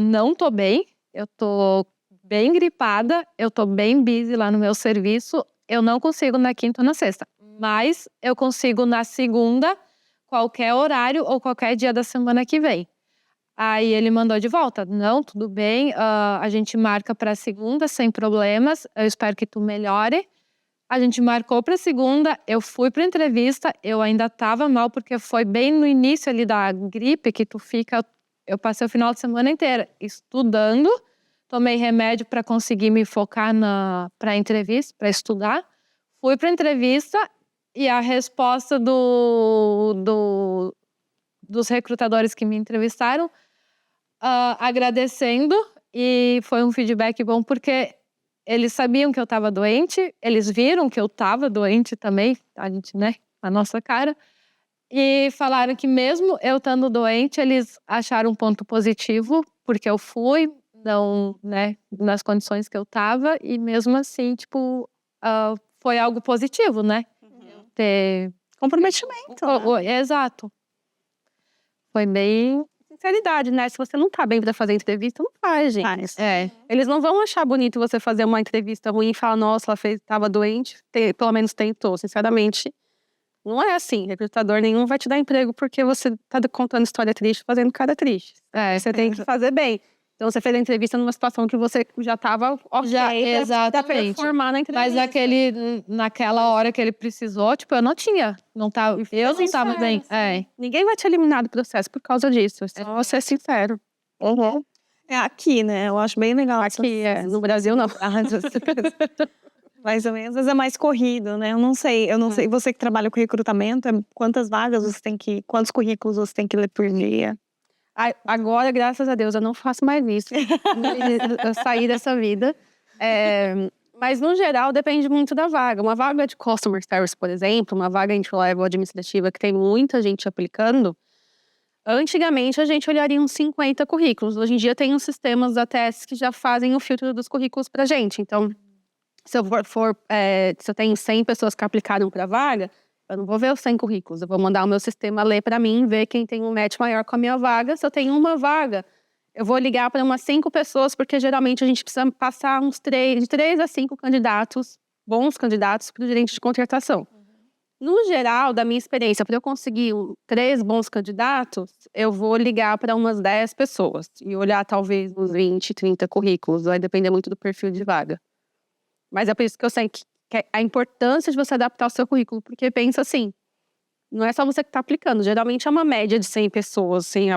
não tô bem, eu tô bem gripada, eu tô bem busy lá no meu serviço, eu não consigo na quinta ou na sexta, mas eu consigo na segunda, qualquer horário ou qualquer dia da semana que vem. Aí ele mandou de volta, não, tudo bem, a gente marca para segunda sem problemas, eu espero que tu melhore. A gente marcou para segunda, eu fui para entrevista, eu ainda estava mal porque foi bem no início ali da gripe que tu fica. Eu passei o final de semana inteira estudando, tomei remédio para conseguir me focar para entrevista, para estudar. Fui para entrevista e a resposta dos recrutadores que me entrevistaram, agradecendo, e foi um feedback bom porque eles sabiam que eu estava doente, eles viram que eu estava doente também, a gente, né, a nossa cara, e falaram que mesmo eu estando doente, eles acharam um ponto positivo, porque eu fui, não, né, nas condições que eu estava, e mesmo assim, tipo, foi algo positivo, né? Ter comprometimento. Exato. Foi bem... Sinceridade, né? Se você não tá bem pra fazer entrevista, não faz, gente. Eles não vão achar bonito você fazer uma entrevista ruim e falar, nossa, ela tava doente, pelo menos tentou. Sinceramente, não é assim. Recrutador nenhum vai te dar emprego porque você tá contando história triste, fazendo cara triste. Você tem que fazer bem. Então, você fez a entrevista numa situação que você já estava pra performar na entrevista. Mas naquela hora que ele precisou, tipo, eu não tava bem. Ninguém vai te eliminar do processo por causa disso. É só ser sincero. É aqui, né? Eu acho bem legal. Aqui, no Brasil, não. Mais ou menos, às vezes é mais corrido, né? Eu não sei. Você que trabalha com recrutamento, quantas vagas você tem que. Quantos currículos você tem que ler por dia? Agora, graças a Deus, eu não faço mais isso. Eu saí dessa vida. Mas, no geral, depende muito da vaga. Uma vaga de Customer Service, por exemplo, uma vaga entry-level administrativa que tem muita gente aplicando, antigamente a gente olharia uns 50 currículos. Hoje em dia tem uns sistemas da TS que já fazem o filtro dos currículos pra gente. Então, se eu tenho 100 pessoas que aplicaram para a vaga, eu não vou ver os 100 currículos. Eu vou mandar o meu sistema ler para mim, ver quem tem um match maior com a minha vaga. Se eu tenho uma vaga, eu vou ligar para umas 5 pessoas, porque geralmente a gente precisa passar de 3 a 5 candidatos, bons candidatos, para o gerente de contratação. No geral, da minha experiência, para eu conseguir 3 bons candidatos, eu vou ligar para umas 10 pessoas e olhar talvez uns 20, 30 currículos. Vai depender muito do perfil de vaga. Mas é por isso que eu sei que a importância de você adaptar o seu currículo, porque pensa assim, não é só você que está aplicando, geralmente é uma média de 100 pessoas, 100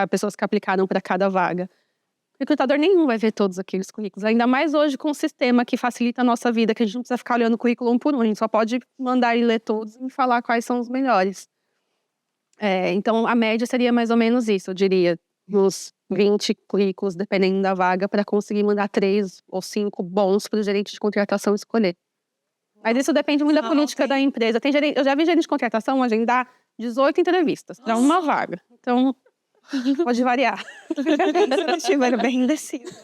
pessoas que aplicaram para cada vaga. O recrutador nenhum vai ver todos aqueles currículos, ainda mais hoje com um sistema que facilita a nossa vida, que a gente não precisa ficar olhando o currículo um por um, a gente só pode mandar e ler todos e falar quais são os melhores. Então, a média seria mais ou menos isso, eu diria, uns 20 currículos, dependendo da vaga, para conseguir mandar 3 ou 5 bons para o gerente de contratação escolher. Mas isso depende muito da política da empresa. Eu já vi gerente de contratação agendar 18 entrevistas para uma vaga. Então, pode variar. Era bem indeciso.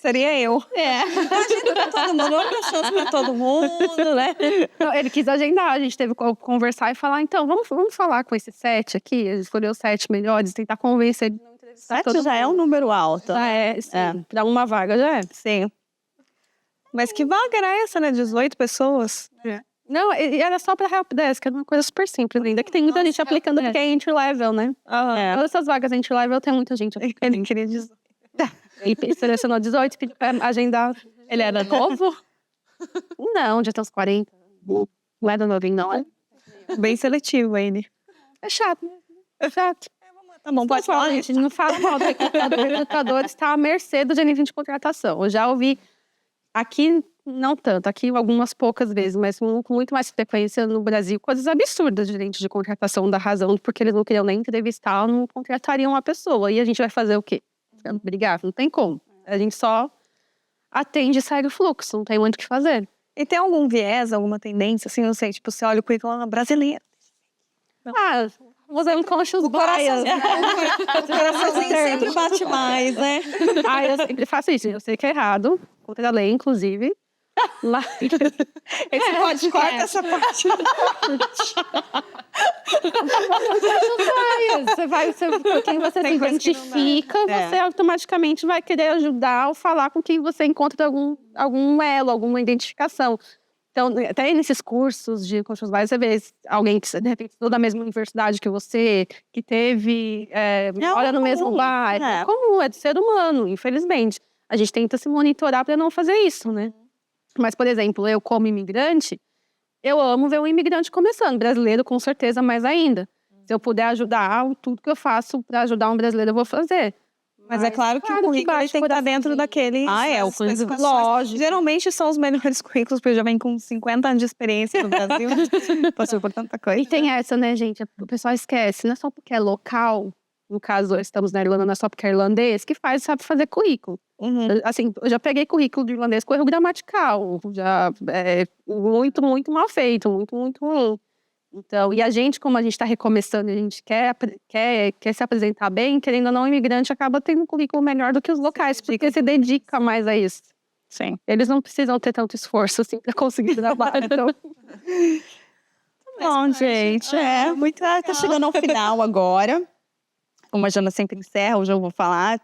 Seria eu. Agenda pra todo mundo, uma chance pra todo mundo, né? Não, ele quis agendar, a gente teve que conversar e falar, então, vamos falar com esse 7 aqui, ele escolheu os 7 melhores, tentar convencer ele. 7 já é um número alto. Sim. Para uma vaga já é. Sim. Mas que vaga era essa, né? 18 pessoas? Não, e era só para helpdesk, era uma coisa super simples ainda, que tem muita gente aplicando porque é entry-level, né? Todas essas vagas entry-level tem muita gente aplicando. Ele queria dizer. Ele selecionou 18, pediu pra agendar. Ele era novo? Não, já tem uns 40. Não era novinho, não, é? Bem seletivo ele. É chato, né? É chato. Tá bom, pode falar. A gente não fala mal do recrutador. O recrutador está à mercê do gerente de contratação. Eu já ouvi, aqui não tanto, aqui algumas poucas vezes, mas com muito mais frequência no Brasil, coisas absurdas de gerente de contratação da razão, porque eles não queriam nem entrevistar, não contratariam a pessoa. E a gente vai fazer o quê? Brigar? Não tem como. A gente só atende e segue o fluxo, não tem muito o que fazer. E tem algum viés, alguma tendência, assim, não sei, tipo, você olha o currículo brasileiro. Usando conscious bias. O coraçãozinho sempre bate mais, né? Eu sempre faço isso. Eu sei que é errado, contra a lei, inclusive. Lá... Esse pode cortar essa parte. Você vai, com quem você se identifica, você automaticamente vai querer ajudar ou falar com quem você encontra algum elo, alguma identificação. Então, até nesses cursos de conscious bias, você vê alguém que, de repente, estudou da mesma universidade que você, que teve, olha no mesmo bar. É comum, é do ser humano, infelizmente. A gente tenta se monitorar para não fazer isso, né? Mas, por exemplo, eu como imigrante, eu amo ver um imigrante começando. Brasileiro, com certeza, mais ainda. Se eu puder ajudar, tudo que eu faço para ajudar um brasileiro, eu vou fazer. Mas é claro que o currículo tem que estar dentro daquele... o currículo, lógico. Geralmente são os melhores currículos, porque já vem com 50 anos de experiência no Brasil. Passou por tanta coisa. E tem essa, né, gente? O pessoal esquece. Não é só porque é local, no caso, estamos na Irlanda, não é só porque é irlandês, que sabe fazer currículo. Assim, eu já peguei currículo de irlandês com erro gramatical. Já muito, muito mal feito. Muito, muito ruim. Então, e a gente, como a gente está recomeçando, a gente quer se apresentar bem, querendo ou não, o imigrante acaba tendo um currículo melhor do que os locais, porque se dedica mais a isso. Sim. Eles não precisam ter tanto esforço, assim, para conseguir trabalho. Então... Bom, gente, muito... Tá chegando ao final agora. Como a Jana sempre encerra, hoje eu vou falar.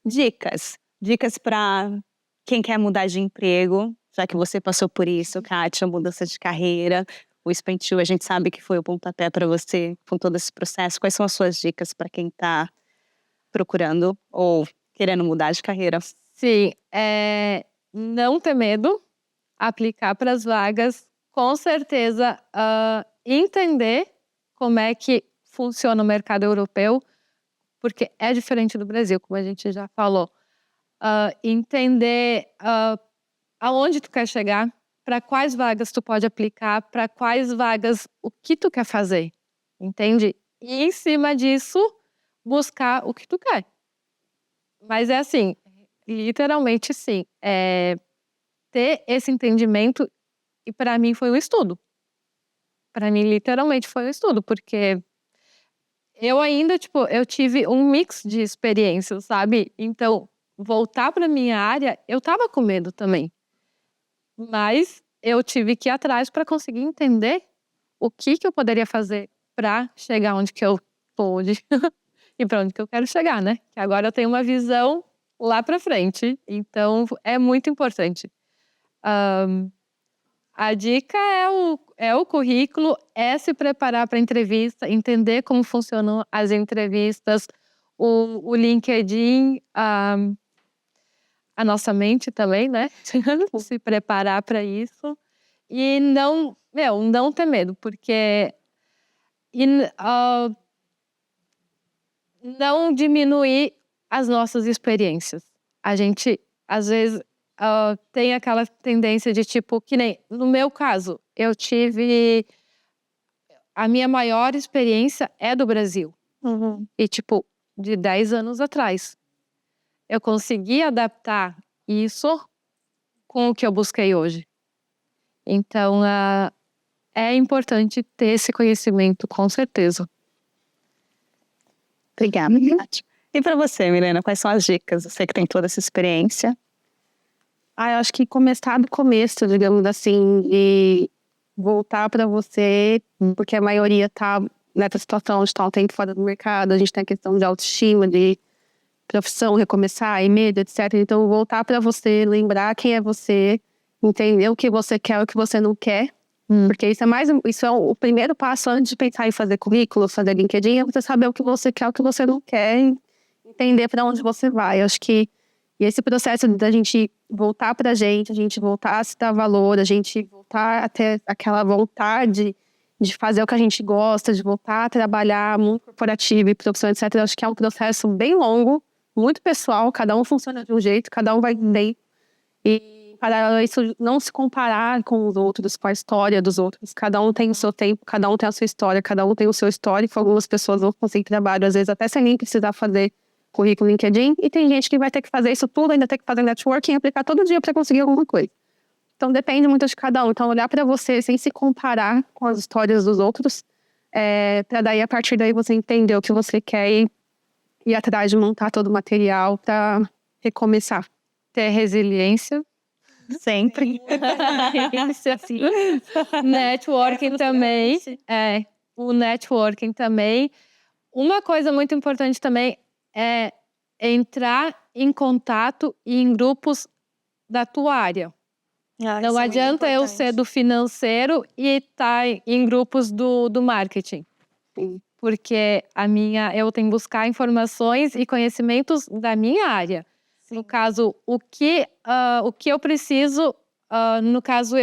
Dicas para quem quer mudar de emprego, já que você passou por isso, Kátia, mudança de carreira. O Spend2, a gente sabe que foi o pontapé para você com todo esse processo. Quais são as suas dicas para quem está procurando ou querendo mudar de carreira? Sim, não ter medo, aplicar para as vagas, com certeza entender como é que funciona o mercado europeu, porque é diferente do Brasil, como a gente já falou. Entender aonde tu quer chegar, para quais vagas tu pode aplicar, para quais vagas, o que tu quer fazer, entende? E em cima disso, buscar o que tu quer. Mas é assim, literalmente sim, ter esse entendimento, e para mim foi um estudo. Para mim, literalmente, foi um estudo, porque eu ainda, tipo, eu tive um mix de experiências, sabe? Então, voltar para minha área, eu tava com medo também. Mas eu tive que ir atrás para conseguir entender o que eu poderia fazer para chegar onde que eu tô hoje e para onde que eu quero chegar, né? Que agora eu tenho uma visão lá para frente. Então, é muito importante. A dica é o currículo, é se preparar para a entrevista, entender como funcionam as entrevistas, o LinkedIn, a nossa mente também, né? Se preparar para isso. E não ter medo, porque não diminuir as nossas experiências. A gente, às vezes, tem aquela tendência de tipo, que nem no meu caso, eu tive a minha maior experiência é do Brasil. E tipo, de 10 anos atrás. Eu consegui adaptar isso com o que eu busquei hoje. Então, é importante ter esse conhecimento, com certeza. Obrigada. E para você, Milena, quais são as dicas? Você que tem toda essa experiência. Eu acho que começar do começo, digamos assim, e voltar para você, porque a maioria tá nessa situação de estar um tempo fora do mercado, a gente tem a questão de autoestima, de profissão, recomeçar, e medo, etc. Então, voltar para você, lembrar quem é você, entender o que você quer e o que você não quer, porque isso é o primeiro passo antes de pensar em fazer currículo, fazer LinkedIn, é você saber o que você quer, o que você não quer, e entender para onde você vai. Eu acho que esse processo da gente voltar pra gente, a gente voltar a se dar valor, a gente voltar a ter aquela vontade de fazer o que a gente gosta, de voltar a trabalhar mundo corporativo e profissão, etc. Eu acho que é um processo bem longo, muito pessoal, cada um funciona de um jeito, cada um vai bem. E para isso, não se comparar com os outros, com a história dos outros. Cada um tem o seu tempo, cada um tem a sua história, cada um tem o seu histórico. Algumas pessoas vão conseguir trabalho, às vezes até sem nem precisar fazer currículo LinkedIn, e tem gente que vai ter que fazer isso tudo, ainda ter que fazer networking, aplicar todo dia para conseguir alguma coisa. Então depende muito de cada um. Então olhar para você sem se comparar com as histórias dos outros, para daí a partir daí você entender o que você quer e ir atrás de montar todo o material para recomeçar. Ter resiliência. Sempre. Assim. Networking também. O networking também. Uma coisa muito importante também é entrar em contato e em grupos da tua área. Não adianta eu ser do financeiro e estar em grupos do marketing. Porque eu tenho que buscar informações e conhecimentos da minha área. No caso, o que eu preciso, no caso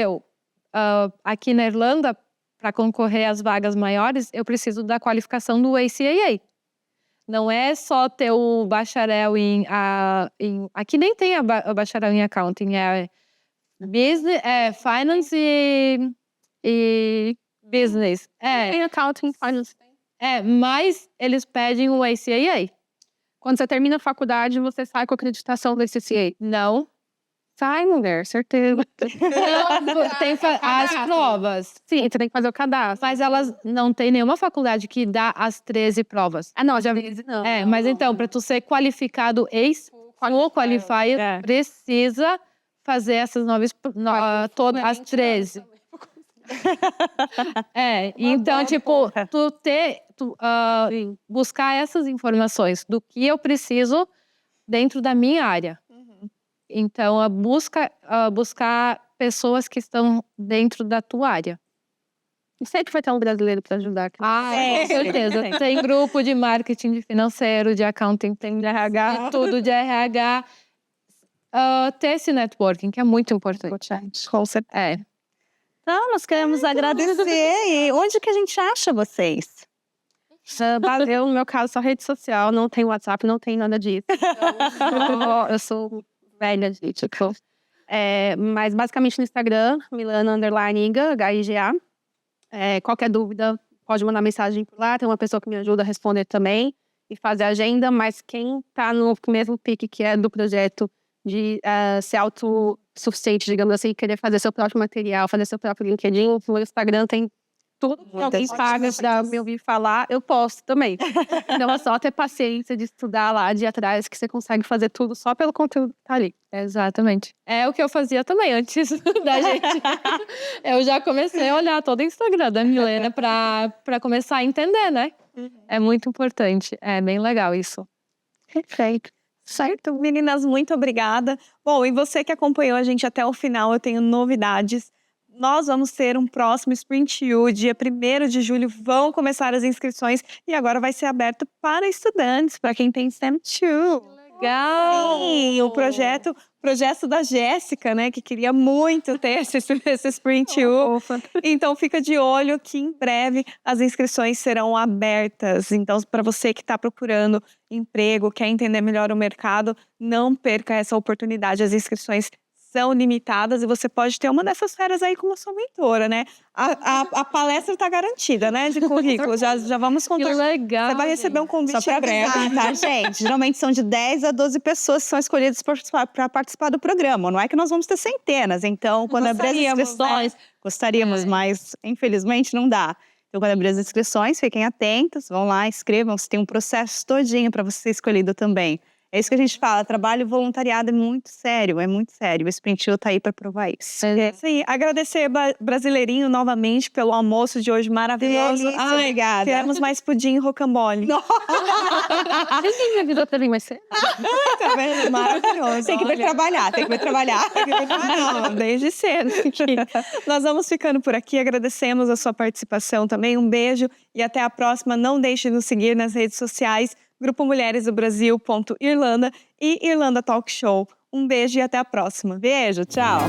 aqui na Irlanda, para concorrer às vagas maiores, eu preciso da qualificação do ACAA. Não é só ter o bacharel aqui nem tem a bacharel em accounting, business, finance e business. Tem accounting, finance. Mas eles pedem o ACAA. Quando você termina a faculdade, você sai com a acreditação do ACCA. Não. Sai, mulher, certeza. Não, tem as provas. Sim, você tem que fazer o cadastro. Mas elas não tem nenhuma faculdade que dá as 13 provas. Não, já vi. Não. Mas então, para tu ser qualificado full qualifier, precisa fazer essas todas as 13. Então, tipo, buscar essas informações do que eu preciso dentro da minha área. Então, buscar pessoas que estão dentro da tua área. E sempre vai ter um brasileiro para ajudar. Com certeza. Tem grupo de marketing, de financeiro, de accounting, tem de RH, tudo de RH. Ter esse networking, que é muito importante. Com certeza. Então, nós queremos agradecer. E onde que a gente acha vocês? Eu, no meu caso, só rede social, não tem WhatsApp, não tem nada disso. Então, eu sou velha, gente. Mas basicamente no Instagram, Milana_Iga, H-I-G-A. Qualquer dúvida, pode mandar mensagem por lá. Tem uma pessoa que me ajuda a responder também e fazer a agenda. Mas quem tá no mesmo pique que é do projeto de ser autossuficiente, digamos assim, querer fazer seu próprio material, fazer seu próprio LinkedIn, no Instagram tem tudo que alguém paga pra me ouvir falar, eu posto também. Então é só ter paciência de estudar lá, de ir atrás, que você consegue fazer tudo só pelo conteúdo que tá ali. Exatamente. É o que eu fazia também antes da gente. Eu já comecei a olhar todo o Instagram da Milena pra começar a entender, né? É muito importante. É bem legal isso. Perfeito. Certo, meninas, muito obrigada. Bom, e você que acompanhou a gente até o final, eu tenho novidades. Nós vamos ter um próximo Sprint U, dia 1º de julho, vão começar as inscrições e agora vai ser aberto para estudantes, para quem tem STEM2. Legal! Sim, o projeto da Jéssica, né, que queria muito ter esse Sprint U. Então fica de olho que em breve as inscrições serão abertas. Então, para você que está procurando emprego, quer entender melhor o mercado, não perca essa oportunidade. As inscrições são limitadas e você pode ter uma dessas férias aí como sua mentora, né? A palestra está garantida, né? De currículo. Já vamos contar. Que legal! Você vai receber um convite Só para em breve. avisar, tá, gente? Geralmente são de 10 a 12 pessoas que são escolhidas para participar do programa. Não é que nós vamos ter centenas. Então, quando abrir as inscrições, gostaríamos, mas infelizmente não dá. Então, quando abrir as inscrições, fiquem atentos, vão lá, inscrevam-se. Tem um processo todinho para você ser escolhido também. É isso que a gente fala, trabalho voluntariado é muito sério, é muito sério. O Sprint U tá aí para provar isso. É isso aí. Agradecer Brasileirinho novamente pelo almoço de hoje maravilhoso. Obrigada. Queremos mais pudim e rocambole. Minha vida também vai ser. Tá vendo? Maravilhoso. Tem que vir trabalhar, tem que vir trabalhar. Não, desde cedo. Nós vamos ficando por aqui, agradecemos a sua participação também. Um beijo e até a próxima. Não deixe de nos seguir nas redes sociais, Grupo Mulheres do Brasil.Irlanda e Irlanda Talk Show. Um beijo e até a próxima. Beijo, tchau.